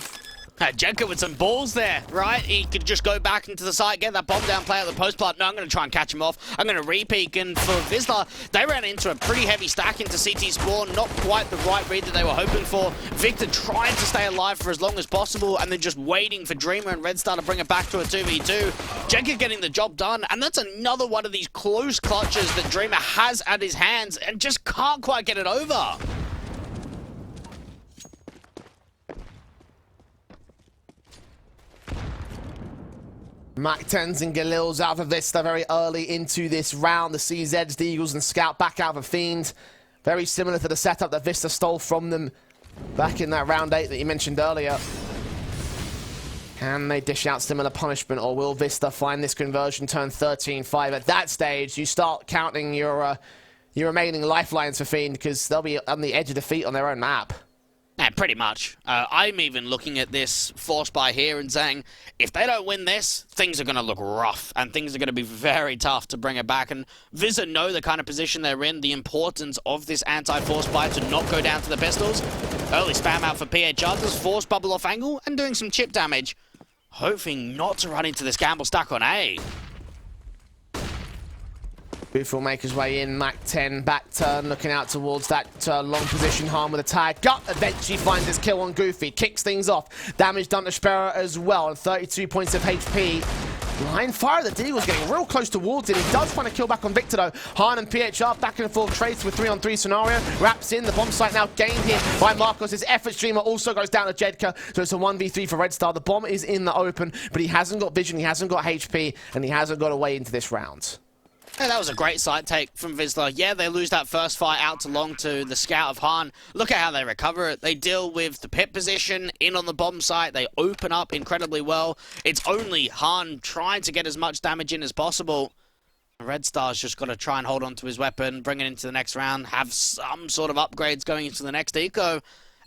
Jedka with some balls there, right? He could just go back into the site, get that bomb down, play out the post plant. No, I'm going to try and catch him off. I'm going to re-peek, and for Wisla, they ran into a pretty heavy stack into CT spawn. Not quite the right read that they were hoping for. Victor trying to stay alive for as long as possible, and then just waiting for Dreamer and Red Star to bring it back to a 2v2. Jedka getting the job done, and that's another one of these close clutches that Dreamer has at his hands and just can't quite get it over. Mac 10s and Galil's out for Wisla very early into this round. The CZs, the Eagles, and Scout back out for Fiend. Very similar to the setup that Wisla stole from them back in that round 8 that you mentioned earlier. Can they dish out similar punishment, or will Wisla find this conversion turn 13-5? At that stage, you start counting your remaining lifelines for Fiend, because they'll be on the edge of defeat on their own map. Pretty much. I'm even looking at this force buy here and saying, if they don't win this, things are going to look rough, and things are going to be very tough to bring it back. And Vizla know the kind of position they're in, the importance of this anti-force buy to not go down to the pistols. Early spam out for PHR, does force bubble off angle, and doing some chip damage. Hoping not to run into this gamble stack on A. Goofy will make his way in. Mac 10 back turn, looking out towards that long position. Harm with a tag. Gut eventually finds his kill on Goofy. Kicks things off. Damage done to Sparrow as well. And 32 points of HP. Line fire, the Deagle's getting real close towards it. He does find a kill back on Victor though. Han and PHR back and forth trades with 3-on-3 scenario. Wraps in, the bomb site now gained here by Marcos. His effort streamer also goes down to Jedka. So it's a 1v3 for Red Star. The bomb is in the open, but he hasn't got vision, he hasn't got HP, and he hasn't got a way into this round. Yeah, that was a great side take from Wisla. Yeah, they lose that first fight out to long to the scout of Han. Look at how they recover it. They deal with the pit position, in on the bomb site. They open up incredibly well. It's only Han trying to get as much damage in as possible. Red Star's just got to try and hold on to his weapon, bring it into the next round, have some sort of upgrades going into the next eco.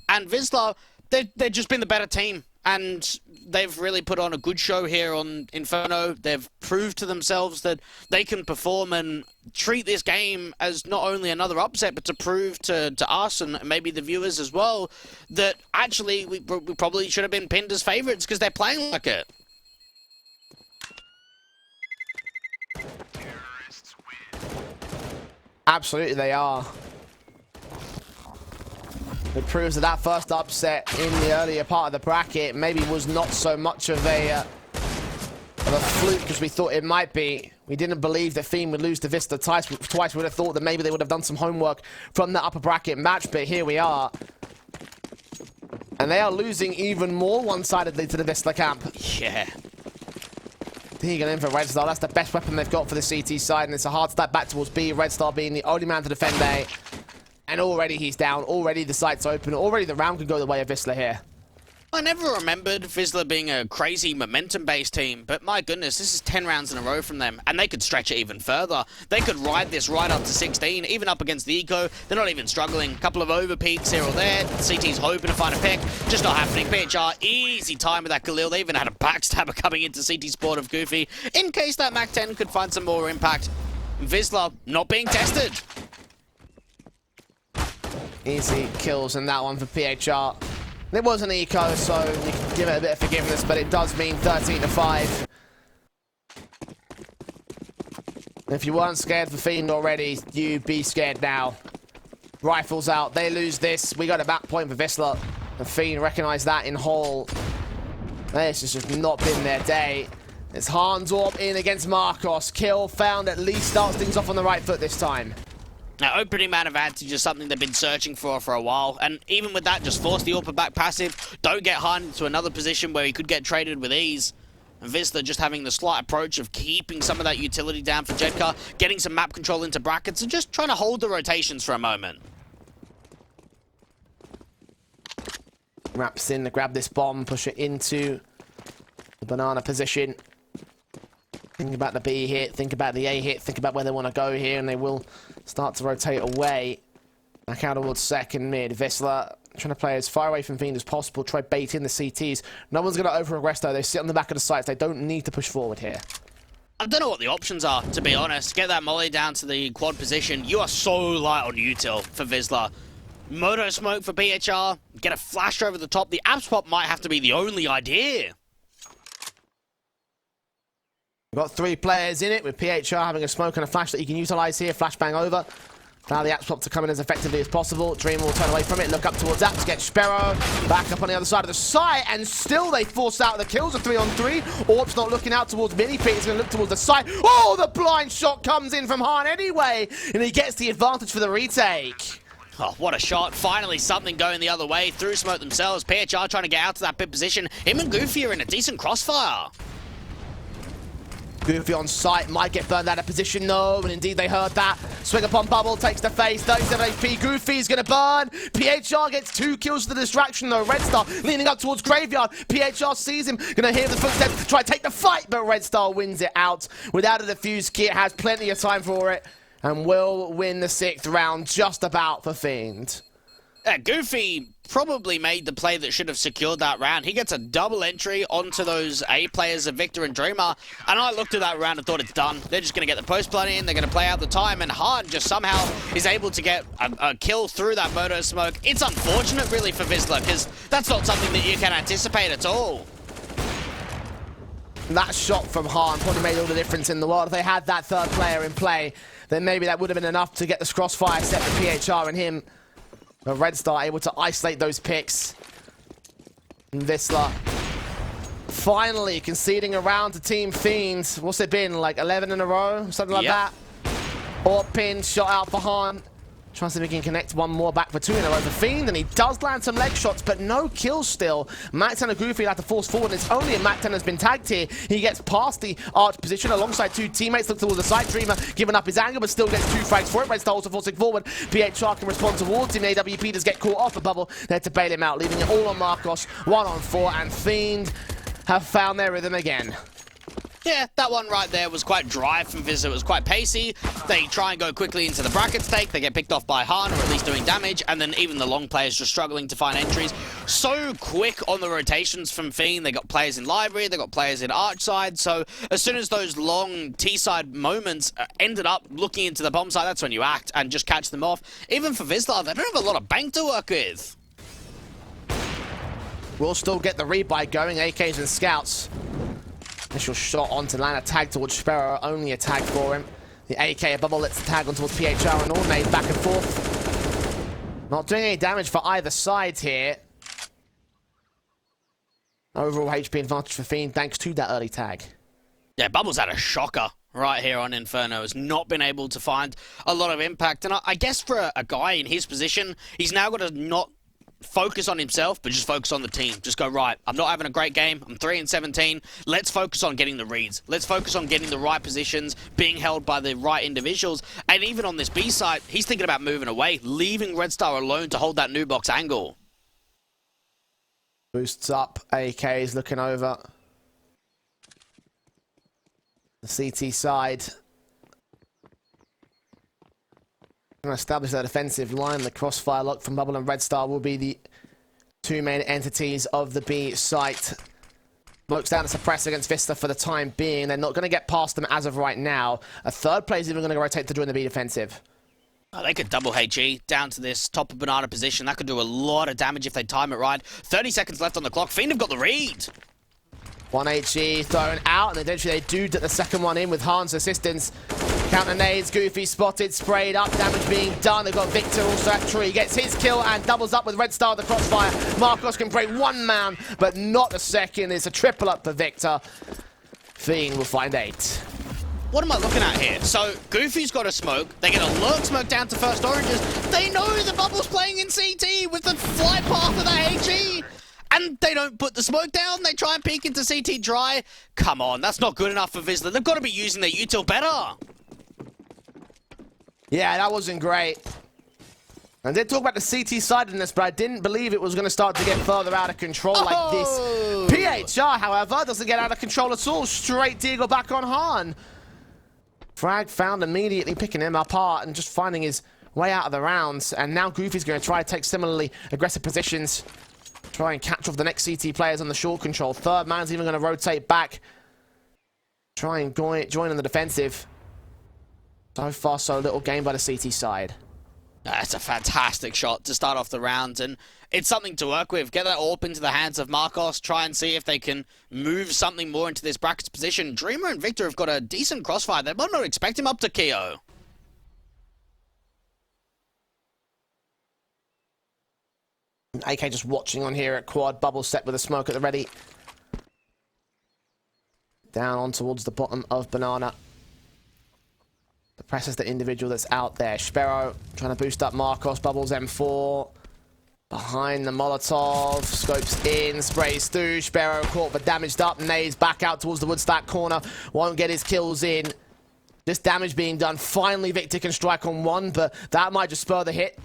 And Wisla, they've just been the better team. And they've really put on a good show here on Inferno. They've proved to themselves that they can perform and treat this game as not only another upset, but to prove to us and maybe the viewers as well that actually we probably should have been pinned as favourites because they're playing like it. Absolutely they are. It proves that that first upset in the earlier part of the bracket maybe was not so much of a fluke as we thought it might be. We didn't believe that Fiend would lose to Vista twice. We would have thought that maybe they would have done some homework from that upper bracket match, but here we are. And they are losing even more one-sidedly to the Vista camp. Yeah. Deagle in for Red Star. That's the best weapon they've got for the CT side, and it's a hard step back towards B. Red Star being the only man to defend A. And already he's down, already the site's open, already the round could go the way of Wisla here. I never remembered Wisla being a crazy momentum-based team, but my goodness, this is 10 rounds in a row from them, and they could stretch it even further. They could ride this right up to 16, even up against the Eco. They're not even struggling. A couple of overpeaks here or there. CT's hoping to find a pick. Just not happening. PHR, easy time with that Khalil. They even had a backstabber coming into CT Sport of Goofy, in case that Mac 10 could find some more impact. Wisla not being tested. Easy kills in that one for PHR. It was an eco, so you can give it a bit of forgiveness, but it does mean 13-5. If you weren't scared for Fiend already, you be scared now. Rifles out, they lose this. We got a back point for Wisla. The Fiend recognized that in Hall. This has just not been their day. It's Harnswarp in against Marcos. Kill found, at least starts things off on the right foot this time. Now, opening man advantage is something they've been searching for a while, and even with that, just force the AWP back passive, don't get Han into another position where he could get traded with ease. And Wisla just having the slight approach of keeping some of that utility down for Jedka, getting some map control into brackets, and just trying to hold the rotations for a moment. Wraps in to grab this bomb, push it into the banana position. Think about the B hit, think about the A hit, think about where they want to go here, and they will start to rotate away. Back out towards second mid. Wisla trying to play as far away from Fiend as possible, try bait in the CTs. No one's going to over-aggress though. They sit on the back of the sites. They don't need to push forward here. I don't know what the options are, to be honest. Get that molly down to the quad position. You are so light on util for Wisla. Moto smoke for PHR. Get a flash over the top. The app swap might have to be the only idea. We've got 3 players in it, with PHR having a smoke and a flash that you can utilize here. Flashbang over. Allow the app swap to come in as effectively as possible. Dream will turn away from it, look up towards that to get Sparrow. Back up on the other side of the site, and still they force out the kills of 3-on-3. Orb's not looking out towards Mini Pete, he's going to look towards the site. Oh, the blind shot comes in from Han anyway, and he gets the advantage for the retake. Oh, what a shot. Finally something going the other way. Through smoke themselves. PHR trying to get out to that pit position. Him and Goofy are in a decent crossfire. Goofy on site, might get burned out of position, no, and indeed they heard that. Swing upon bubble, takes the face, 37 HP, Goofy's gonna burn. PHR gets 2 kills to the distraction though. Red Star leaning up towards Graveyard. PHR sees him, gonna hear the footsteps to try to take the fight, but Red Star wins it out. Without a defuse kit, has plenty of time for it, and will win the 6th round just about for Fiend. Goofy probably made the play that should have secured that round. He gets a double entry onto those A players of Victor and Dreamer, and I looked at that round and thought it's done. They're just going to get the post play in, they're going to play out the time, and Han just somehow is able to get a kill through that moto smoke. It's unfortunate, really, for Wisla, because that's not something that you can anticipate at all. That shot from Han probably made all the difference in the world. If they had that third player in play, then maybe that would have been enough to get this crossfire set for PHR and him. But Red Star able to isolate those picks. And Wisla finally conceding a round to Team Fiend. What's it been, like 11 in a row? Something like that? Or pin, shot out for Han. Trying to see if he can connect one more back for 2 in a row for Fiend, and he does land some leg shots, but no kills still. Mac10 and Goofy had to force forward, and it's only if Mac10 has been tagged here. He gets past the arch position alongside 2 teammates, look towards the side. Dreamer giving up his angle, but still gets 2 frags for it. Red Star also forcing forward. PHR can respond towards him. AWP does get caught off a bubble there to bail him out, leaving it all on Marcos. 1 on 4, and Fiend have found their rhythm again. Yeah, that one right there was quite dry from Wisla. It was quite pacey. They try and go quickly into the bracket stake. They get picked off by Han, or at least doing damage. And then even the long players just struggling to find entries. So quick on the rotations from Fiend. They got players in library. They got players in arch side. So as soon as those long T-side moments ended up looking into the bomb side, that's when you act and just catch them off. Even for Wisla, they don't have a lot of bank to work with. We'll still get the rebuy going. AKs and scouts. Initial shot onto land, a tag towards Sparrow, only a tag for him. The AK a bubble lets the tag on towards PHR and all made back and forth. Not doing any damage for either side here. Overall HP advantage for Fiend thanks to that early tag. Yeah, Bubbles had a shocker right here on Inferno. Has not been able to find a lot of impact. And I guess for a guy in his position, he's now got to not focus on himself, but just focus on the team. Just go, right, I'm not having a great game. I'm 3-17. Let's focus on getting the reads. Let's focus on getting the right positions, being held by the right individuals. And even on this B side, he's thinking about moving away, leaving Red Star alone to hold that new box angle. Boosts up. AK is looking over the CT side. Going to establish their defensive line. The crossfire lock from Bubble and Red Star will be the 2 main entities of the B site. Looks down to suppress against Wisla for the time being. They're not going to get past them as of right now. A third player is even going to rotate to join the B defensive. Oh, they could double HE down to this top of banana position. That could do a lot of damage if they time it right. 30 seconds left on the clock. Fiend have got the read. 1 HE thrown out, and eventually they do get the second one in with Han's assistance. Counter nades, Goofy spotted, sprayed up, damage being done. They've got Victor also at tree, gets his kill and doubles up with Red Star the crossfire. Marcos can break 1 man, but not a second. It's a triple up for Victor. Fiend will find 8. What am I looking at here? So, Goofy's got a smoke. They get a lurk smoke down to first oranges. They know the Bubble's playing in CT with the flight path of the HE. And they don't put the smoke down. They try and peek into CT dry. Come on, that's not good enough for Wisla. They've got to be using their util better. Yeah, that wasn't great. I did talk about the CT sidedness, but I didn't believe it was going to start to get further out of control like this. PHR, however, doesn't get out of control at all. Straight deagle back on Han. Frag found immediately, picking him apart and just finding his way out of the rounds. And now Goofy's going to try to take similarly aggressive positions. Try and catch off the next CT players on the short control. Third man's even going to rotate back. Try and join on the defensive. So far, so little game by the CT side. That's a fantastic shot to start off the round, and it's something to work with. Get that AWP into the hands of Marcos. Try and see if they can move something more into this brackets position. Dreamer and Victor have got a decent crossfire. They might not expect him up to KO. AK just watching on here at quad. Bubble set with a smoke at the ready. Down on towards the bottom of Banana. The press is the individual that's out there. Sparrow trying to boost up Marcos. Bubbles M4. Behind the Molotov. Scopes in. Sprays through. Sparrow caught but damaged up. Nades back out towards the woodstack corner. Won't get his kills in. This damage being done. Finally Victor can strike on 1, but that might just spur the hit.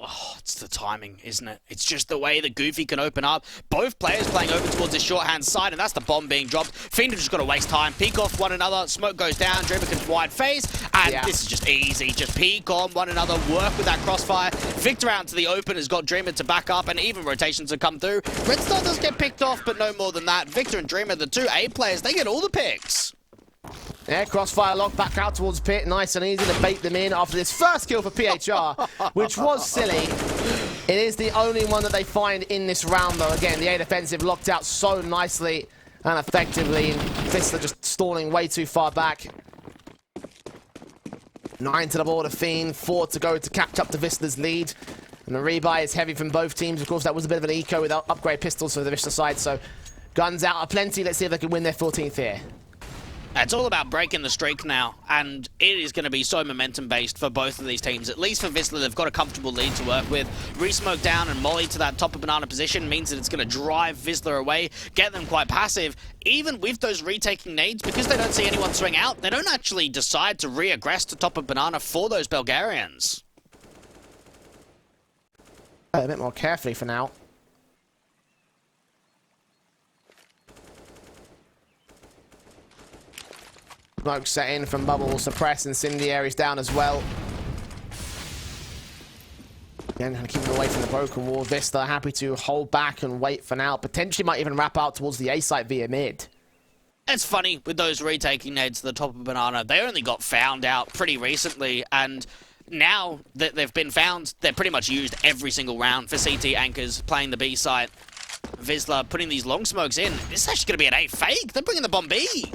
Oh, it's the timing, isn't it? It's just the way that Goofy can open up. Both players playing over towards his shorthand side, and that's the bomb being dropped. Fiend have just got to waste time. Peek off one another. Smoke goes down. Dreamer can wide face. And Yeah. this is just easy. Just peek on one another, work with that crossfire. Victor out to the open has got Dreamer to back up, and even rotations have come through. Red Star does get picked off, but no more than that. Victor and Dreamer, the two A players, they get all the picks. Yeah, crossfire lock back out towards Pit. Nice and easy to bait them in after this first kill for PHR, which was silly. It is the only one that they find in this round, though. Again, the A defensive locked out so nicely and effectively. Wisla just stalling way too far back. 9 to the board of Fiend, 4 to go to catch up to Wisla's lead. And the rebuy is heavy from both teams. Of course, that was a bit of an eco with upgrade pistols for the Wisla side, so guns out are plenty. Let's see if they can win their 14th here. It's all about breaking the streak now, and it is going to be so momentum-based for both of these teams. At least for Wisla, they've got a comfortable lead to work with. Re-smoke down and molly to that top of banana position means that it's going to drive Wisla away, get them quite passive. Even with those retaking nades, because they don't see anyone swing out, they don't actually decide to re-aggress to top of banana for those Bulgarians. A bit more carefully for now. Smoke set in from Bubble, suppress incendiaries down as well. Again, trying to keep them away from the broken wall. Wisla happy to hold back and wait for now. Potentially might even wrap out towards the A site via mid. It's funny with those retaking nades to the top of banana. They only got found out pretty recently, and now that they've been found, they're pretty much used every single round for CT anchors playing the B site. Wisla putting these long smokes in. This is actually going to be an A fake. They're bringing the bomb B.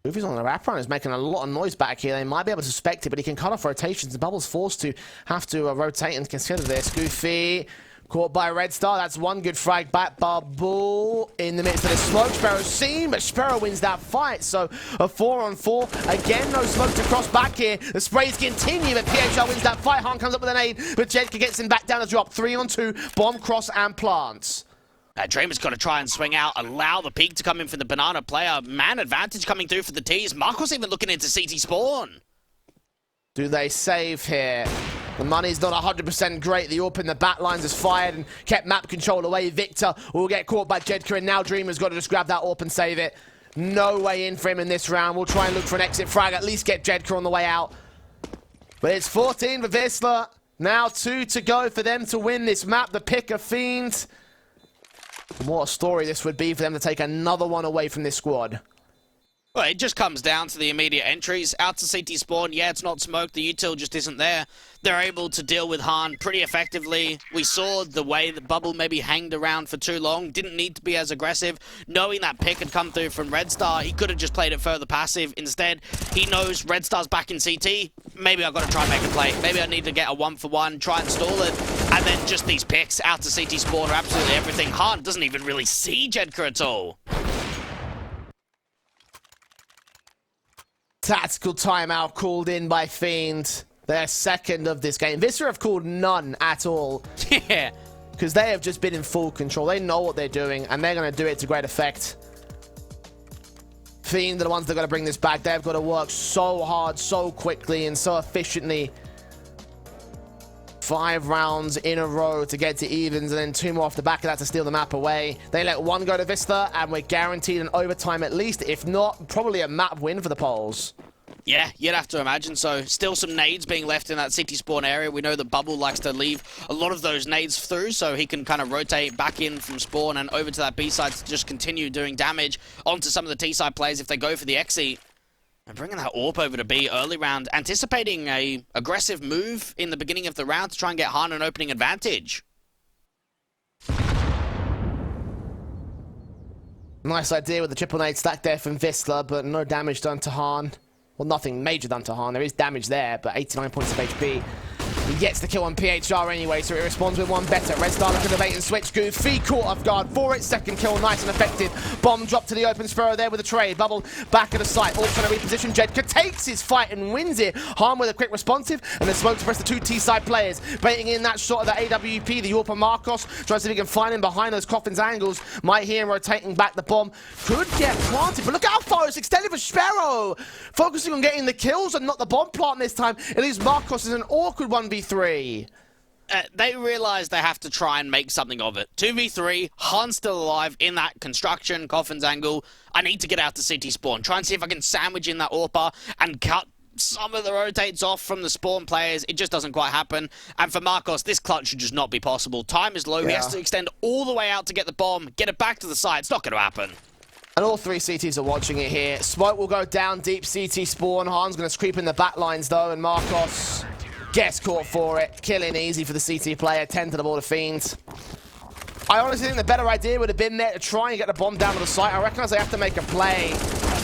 Goofy's on the wraparound is making a lot of noise back here. They might be able to suspect it, but he can cut off rotations. The Bubble's forced to have to rotate and consider this. Goofy caught by Red Star. That's one good frag back. Bubble in the midst of the smoke. Sparrow's seen, but Sparrow wins that fight. So a 4-on-4. Again, no smoke to cross back here. The sprays continue, but PHR wins that fight. Han comes up with an aid, but Jedka gets him back down to drop. 3-on-2. Bomb, cross, and plants. Dreamer's got to try and swing out, allow the peak to come in for the banana player. Man advantage coming through for the T's. Marco's even looking into CT spawn. Do they save here? The money's not 100% great. The AWP in the back lines is fired and kept map control away. Victor will get caught by Jedka, and now Dreamer's got to just grab that AWP and save it. No way in for him in this round. We'll try and look for an exit frag, at least get Jedka on the way out. But it's 14 for Wisla. Now 2 to go for them to win this map. The pick of Fiend. What a story this would be for them to take another one away from this squad. Well, it just comes down to the immediate entries. Out to CT spawn, yeah, it's not smoked. The util just isn't there. They're able to deal with Han pretty effectively. We saw the way that Bubble maybe hanged around for too long. Didn't need to be as aggressive. Knowing that pick had come through from Red Star, he could have just played it further passive. Instead, he knows Red Star's back in CT. Maybe I've got to try and make a play. Maybe I need to get a 1-for-1, try and stall it. And then just these picks out to CT spawn are absolutely everything. Han doesn't even really see Jedka at all. Tactical timeout called in by Fiend. Their second of this game. Viscera have called none at all. Yeah. Because they have just been in full control. They know what they're doing, and they're going to do it to great effect. Fiend are the ones that are going to bring this back. They've got to work so hard, so quickly, and so efficiently. 5 rounds in a row to get to evens, and then 2 more off the back of that to steal the map away. They let 1 go to Wisla, and we're guaranteed an overtime at least. If not, probably a map win for the Poles. Yeah, you'd have to imagine so. Still some nades being left in that city spawn area. We know that Bubble likes to leave a lot of those nades through, so he can kind of rotate back in from spawn and over to that B side to just continue doing damage onto some of the T side players if they go for the exit. And bringing that AWP over to B early round, anticipating a aggressive move in the beginning of the round to try and get Han an opening advantage. Nice idea with the triple nade stack there from Wisla, but no damage done to Han. Well, nothing major done to Han. There is damage there, but 89 points of HP. He gets the kill on PHR anyway, so he responds with one better. Red Star looking to bait and switch. Goofy caught off guard for its second kill. Nice and effective. Bomb dropped to the open. Sparrow there with a trade. Bubble back at the site. Also trying to reposition. Jedka takes his fight and wins it. Han with a quick responsive, and then smoke to press the 2 T-side players. Baiting in that shot of the AWP. The AWP Marcos tries to see if he can find him behind those coffins angles. Might hear him rotating back the bomb. Could get planted, but look how far it's extended for Sparrow. Focusing on getting the kills and not the bomb plant this time. It leaves Marcos as an awkward 1v3. They realize they have to try and make something of it. 2v3, Han's still alive in that construction, coffins angle. I need to get out to CT spawn. Try and see if I can sandwich in that AWPer and cut some of the rotates off from the spawn players. It just doesn't quite happen. And for Marcos, this clutch should just not be possible. Time is low. He has to extend all the way out to get the bomb, get it back to the site. It's not going to happen. And all three CTs are watching it here. Smoke will go down deep CT spawn. Han's going to creep in the back lines though, and Marcos gets caught for it. Killing easy for the CT player. 10 to the ball to Fiend. I honestly think the better idea would have been there to try and get the bomb down to the site. I recognise they have to make a play,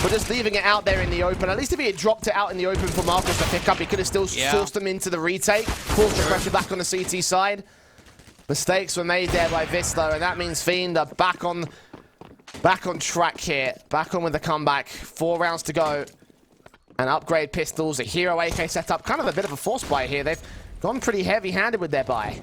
but just leaving it out there in the open. At least if he had dropped it out in the open for Marcos to pick up, he could have still forced them into the retake, forced the pressure back on the CT side. Mistakes were made there by Wisla, and that means Fiend are back on track here. Back on with the comeback. 4 rounds to go. And upgrade pistols, a hero AK setup. Kind of a bit of a force buy here. They've gone pretty heavy-handed with their buy.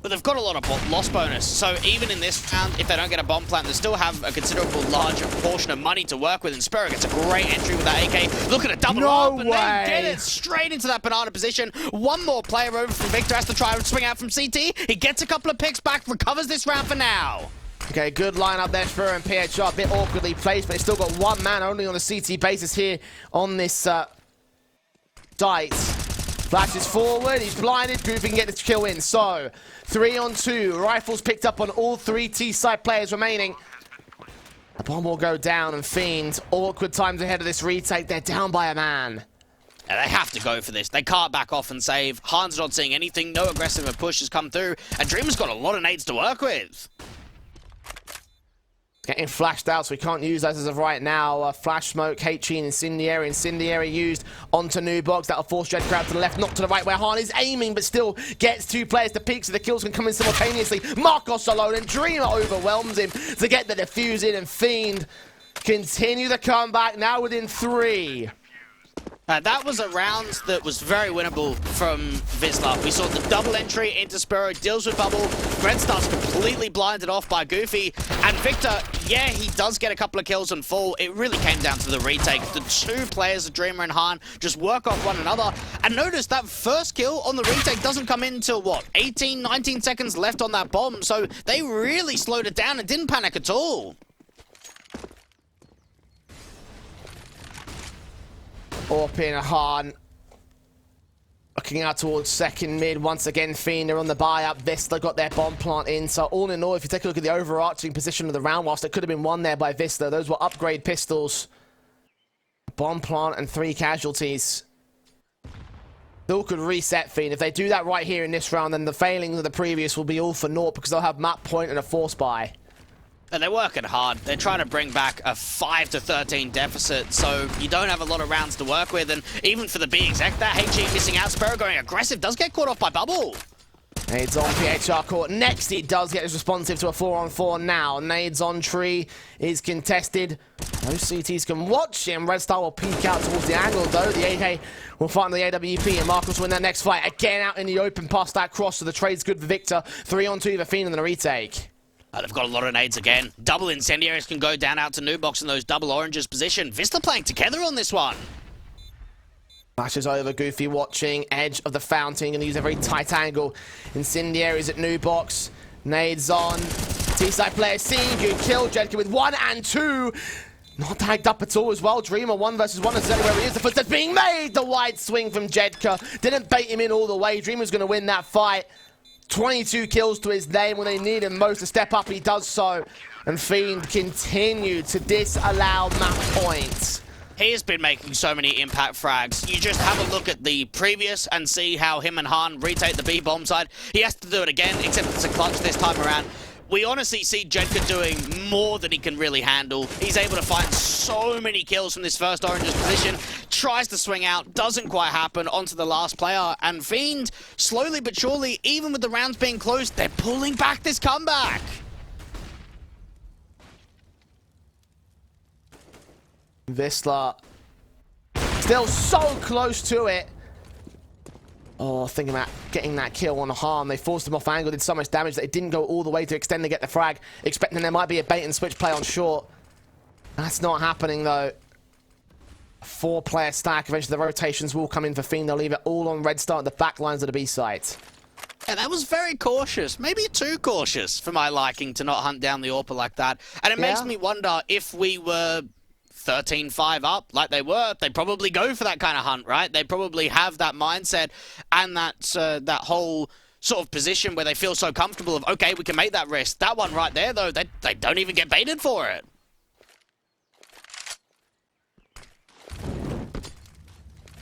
But they've got a lot of loss bonus, so even in this round, if they don't get a bomb plant, they still have a considerable larger portion of money to work with, and Spero gets a great entry with that AK. Look at it, double up, and they get it straight into that banana position. One more player over from Victor has to try and swing out from CT. He gets a couple of picks back, recovers this round for now. Okay, good lineup there, Spero and PHR, a bit awkwardly placed, but they still got one man only on a CT basis here on this dice. Flashes forward, he's blinded, Goofy can get this kill in. So, 3 on 2, rifles picked up on all 3 T-side players remaining. The bomb will go down, and Fiend, awkward times ahead of this retake, they're down by a man. Yeah, they have to go for this. They can't back off and save. Han's not seeing anything, no aggressive push has come through, and Dreamer's got a lot of nades to work with. Getting flashed out, so we can't use those as of right now. Flash smoke, HE and Incendiary. Incendiary used onto Nubox. That'll force Jedka out to the left, not to the right, where Han is aiming, but still gets 2 players to peek, so the kills can come in simultaneously. Marcos alone, and Dreamer overwhelms him to get the defuse in, and Fiend continue the comeback, now within 3. That was a round that was very winnable from Wisla. We saw the double entry into Spero, deals with bubble. Red Star's completely blinded off by Goofy. And Victor, yeah, he does get a couple of kills and fall. It really came down to the retake. The 2 players, Dreamer and Han, just work off one another. And notice that first kill on the retake doesn't come in until, what, 18, 19 seconds left on that bomb. So they really slowed it down and didn't panic at all. Up in Han. Looking out towards second mid. Once again, Fiend are on the buy up. Wisla got their bomb plant in. So all in all, if you take a look at the overarching position of the round, whilst it could have been won there by Wisla, those were upgrade pistols. Bomb plant and 3 casualties. Still could reset Fiend. If they do that right here in this round, then the failings of the previous will be all for naught, because they'll have map point and a force buy. And they're working hard. They're trying to bring back a 5 to 13 deficit, so you don't have a lot of rounds to work with. And even for the B exec, that HE missing out. Spero going aggressive, does get caught off by bubble. Nades on PHR court. Next, he does get his responsive to a 4-on-4 now. Nades on tree is contested. Those CTs can watch him. Red Star will peek out towards the angle, though. The AK will fight on the AWP, and Marcos will win that next fight. Again, out in the open, past that cross, so the trade's good for Victor. 3-on-2 for Fiend and then a retake. They've got a lot of nades again. Double incendiaries can go down out to Nubox in those double oranges position. Wisla playing together on this one. Flashes over, Goofy watching. Edge of the fountain, going to use a very tight angle. Incendiaries at Nubox. Nades on. T-side player seen. Good kill. Jedka with 1 and 2. Not tagged up at all as well. Dreamer 1 versus 1 is where he is. The footsteps being made. The wide swing from Jedka. Didn't bait him in all the way. Dreamer's going to win that fight. 22 kills to his name. When they need him most to step up, he does so. And Fiend continued to disallow map points. He has been making so many impact frags. You just have a look at the previous and see how him and Han retake the B bomb side. He has to do it again, except it's a clutch this time around. We honestly see Jedka doing more than he can really handle. He's able to find so many kills from this first orange's position. Tries to swing out, doesn't quite happen, onto the last player. And Fiend, slowly but surely, even with the rounds being closed, they're pulling back this comeback. Wisla still so close to it. Oh, thinking about getting that kill on Han. They forced him off angle, did so much damage that it didn't go all the way to extend to get the frag, expecting there might be a bait and switch play on short. That's not happening though. 4-player stack. Eventually the rotations will come in for Fiend. They'll leave it all on Red Star at the back lines of the B site. Yeah, that was very cautious. Maybe too cautious for my liking to not hunt down the AWPer like that. And it makes me wonder if we were 13-5 up like they were, they probably go for that kind of hunt, right? They probably have that mindset and that whole sort of position where they feel so comfortable of, okay, we can make that risk. That one right there, though, they don't even get baited for it.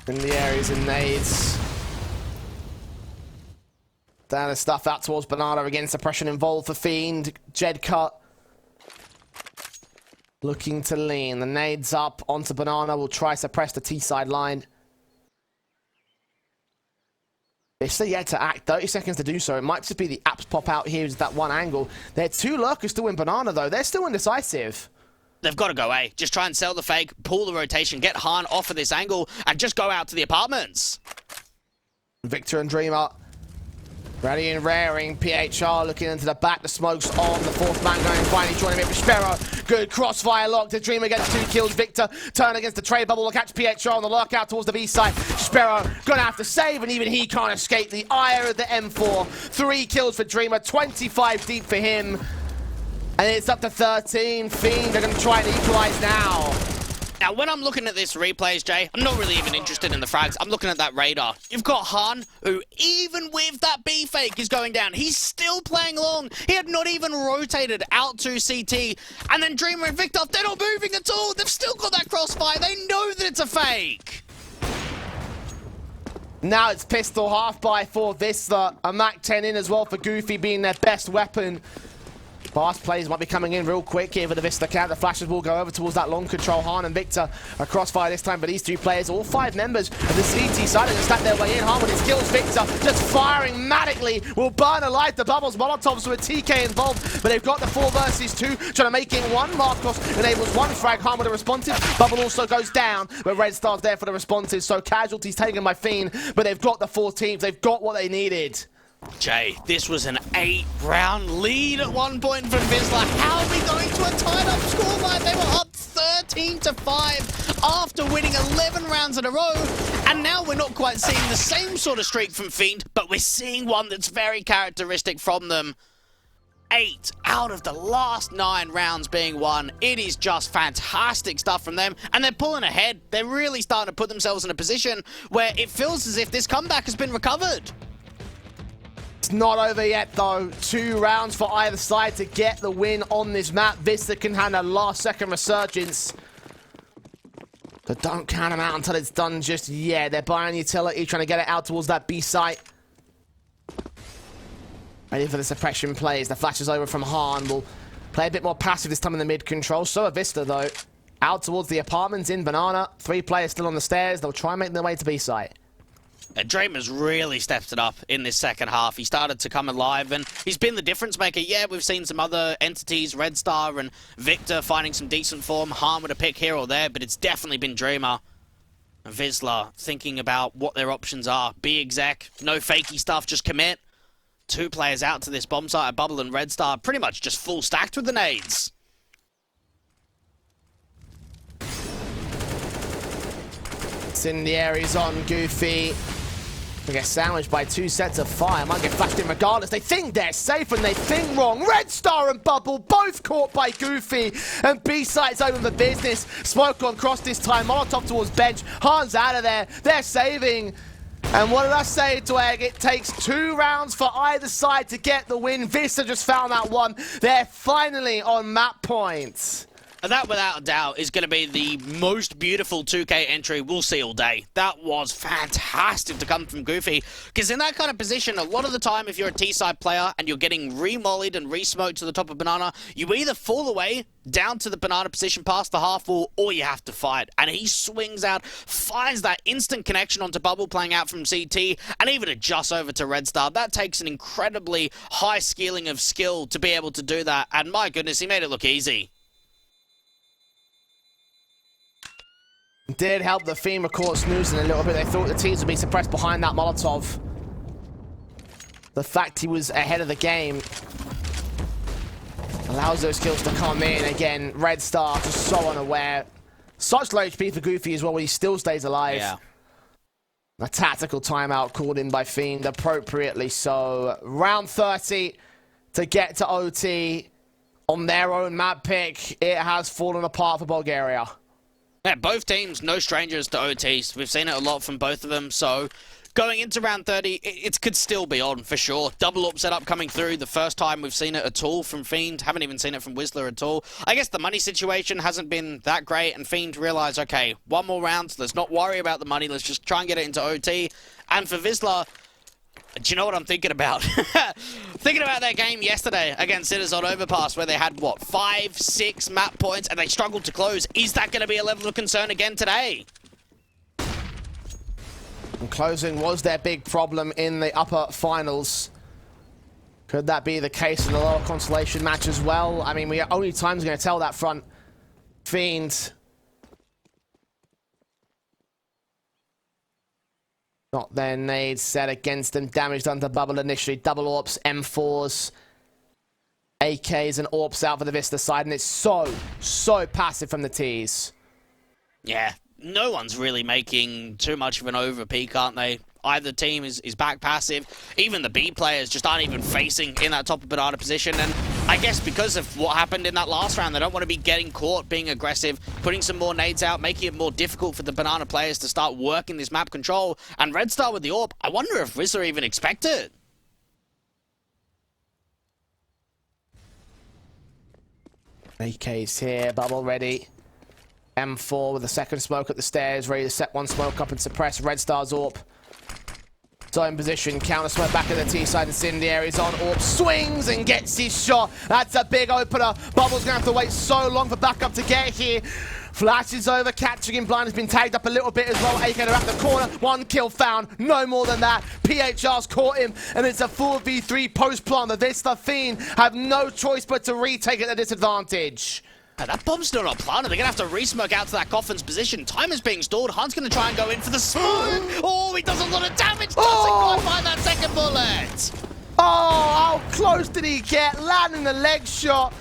In the areas and nades. Down and stuff out towards Banana again. Suppression involved for Fiend. Jed cut. Looking to lean. The nades up onto Banana. Will try suppress the T-side line. They're still yet to act. 30 seconds to do so. It might just be the apps pop out here. Is that one angle. There are two lurkers still in Banana, though. They're still indecisive. They've got to go A. Just try and sell the fake, pull the rotation, get Han off of this angle, and just go out to the apartments. Victor and Dreamer. Ready and raring. PHR looking into the back. The smoke's on. The fourth man going finally joining him. Sparrow. Good crossfire lock. The Dreamer gets 2 kills. Victor turn against the trade bubble. Will catch PHR on the lurkout towards the B side. Sparrow gonna have to save, and even he can't escape the ire of the M4. 3 kills for Dreamer. 25 deep for him. And it's up to 13. Fiend, they're going to try and equalize now. Now, when I'm looking at this replays, Jay, I'm not really even interested in the frags. I'm looking at that radar. You've got Han, who even with that B fake is going down. He's still playing along. He had not even rotated out to CT. And then Dreamer and Victor, they're not moving at all. They've still got that crossfire. They know that it's a fake. Now it's pistol half by for Wisla. A MAC-10 in as well for Goofy being their best weapon. Fast plays might be coming in real quick here for the Wisla camp. The flashes will go over towards that long control. Han and Victor a crossfire this time, but these 3 players, all 5 members of the CT side, are going to stack their way in. Han with his kills. Victor just firing manically will burn alive the bubbles. Molotovs with a TK involved, but they've got the 4 versus 2, trying to make it 1. Marcos enables 1 frag. Han with a responsive. Bubble also goes down, but Red Star's there for the responses. So casualties taken by Fiend, but they've got the 4 teams. They've got what they needed. Jay, this was an 8-round lead at one point from Wisla. How are we going to a tied-up scoreline? They were up 13-5 after winning 11 rounds in a row. And now we're not quite seeing the same sort of streak from Fiend, but we're seeing one that's very characteristic from them. 8 out of the last 9 rounds being won. It is just fantastic stuff from them, and they're pulling ahead. They're really starting to put themselves in a position where it feels as if this comeback has been recovered. It's not over yet, though. 2 rounds for either side to get the win on this map. Wisla can hand a last-second resurgence. But don't count them out until it's done just yet. They're buying utility, trying to get it out towards that B site. Ready for the suppression plays. The flashes over from Han will play a bit more passive this time in the mid-control. So are Wisla, though. Out towards the apartments in Banana. 3 players still on the stairs. They'll try and make their way to B site. Dreamer's really stepped it up in this second half. He started to come alive, and he's been the difference maker. Yeah, we've seen some other entities, Red Star and Victor, finding some decent form. Han with a pick here or there, but it's definitely been Dreamer. And Wisla thinking about what their options are. Be exec, no fakey stuff, just commit. 2 players out to this bomb site, Bubble and Red Star, pretty much just full stacked with the nades. Incendiaries on Goofy. They get sandwiched by 2 sets of fire. Might get flashed in regardless. They think they're safe and they think wrong. Red Star and Bubble both caught by Goofy. And B-site's open for business. Smoke on cross this time. Molotov towards bench. Han's out of there. They're saving. And what did I say, Dweg? It takes 2 rounds for either side to get the win. Wisla just found that one. They're finally on map point. And that, without a doubt, is going to be the most beautiful 2K entry we'll see all day. That was fantastic to come from Goofy, because in that kind of position, a lot of the time, if you're a T-side player and you're getting re-mollied and re-smoked to the top of Banana, you either fall away down to the Banana position past the half wall, or you have to fight. And he swings out, finds that instant connection onto Bubble playing out from CT, and even adjusts over to Red Star. That takes an incredibly high scaling of skill to be able to do that, and my goodness, he made it look easy. Did help the Fiend caught snoozing a little bit. They thought the teams would be suppressed behind that Molotov. The fact he was ahead of the game allows those kills to come in. Again, Red Star just so unaware. Such low HP for Goofy as well, when he still stays alive. Yeah. A tactical timeout called in by Fiend, appropriately so. Round 30 to get to OT on their own map pick. It has fallen apart for Bulgaria. Yeah, both teams, no strangers to OTs. We've seen it a lot from both of them, so going into round 30, it could still be on, for sure. Double up setup coming through. The first time we've seen it at all from Fiend. Haven't even seen it from Wisla at all. I guess the money situation hasn't been that great, and Fiend realised, okay, one more round. Let's not worry about the money. Let's just try and get it into OT. And for Wisla, do you know what I'm thinking about? Thinking about their game yesterday against Citizens Overpass, where they had, what, 5, 6 map points, and they struggled to close. Is that going to be a level of concern again today? And closing was their big problem in the upper finals. Could that be the case in the lower Consolation match as well? I mean, only time's going to tell that front. Fiend. Not their nades set against them. Damage done to Bubble initially. Double AWPs, M4s, AKs and AWPs out for the Vista side. And it's so passive from the Ts. Yeah, no one's really making too much of an over peak, aren't they? Either team is back passive. Even the B players just aren't even facing in that top of banana position. And I guess because of what happened in that last round, they don't want to be getting caught being aggressive, putting some more nades out, making it more difficult for the banana players to start working this map control. And Red Star with the AWP, I wonder if Wisla even expect it. AK's here, Bubble ready. M4 with a second smoke at the stairs, ready to set one smoke up and suppress Red Star's AWP. Zone position, counter smoke back at the T side. Incendiary's on AWP, swings and gets his shot. That's a big opener. Bubble's gonna have to wait so long for backup to get here. Flashes over, catching him blind, has been tagged up a little bit as well. AK around the corner, 1 kill found, no more than that. PHR's caught him, and it's a 4v3 post-plant. The Vista Fiend have no choice but to retake at a disadvantage. That bomb's still not planted. They're going to have to re-smoke out to that coffin's position. Time is being stalled. Hunt's going to try and go in for the smoke. Oh, he does a lot of damage. Doesn't quite find that second bullet. Oh, how close did he get? Landing the leg shot.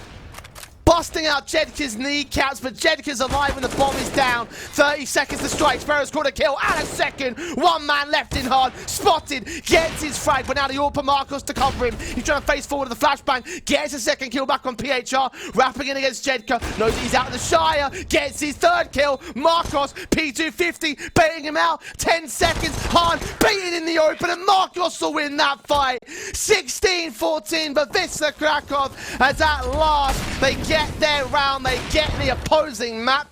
Busting out Jedka's kneecaps, but Jedka's alive when the bomb is down. 30 seconds to strike. Sparrow's caught a kill and a second. One man left in hard. Spotted. Gets his frag, but now the AWP Marcos to cover him. He's trying to face forward with the flashbang. Gets a second kill back on PHR. Wrapping in against Jedka. Knows he's out of the Shire. Gets his third kill. Marcos, P250, baiting him out. 10 seconds. Han beaten in the open, and Marcos will win that fight. 16-14, but Wisla Krakow, as at last they get their round, they get the opposing map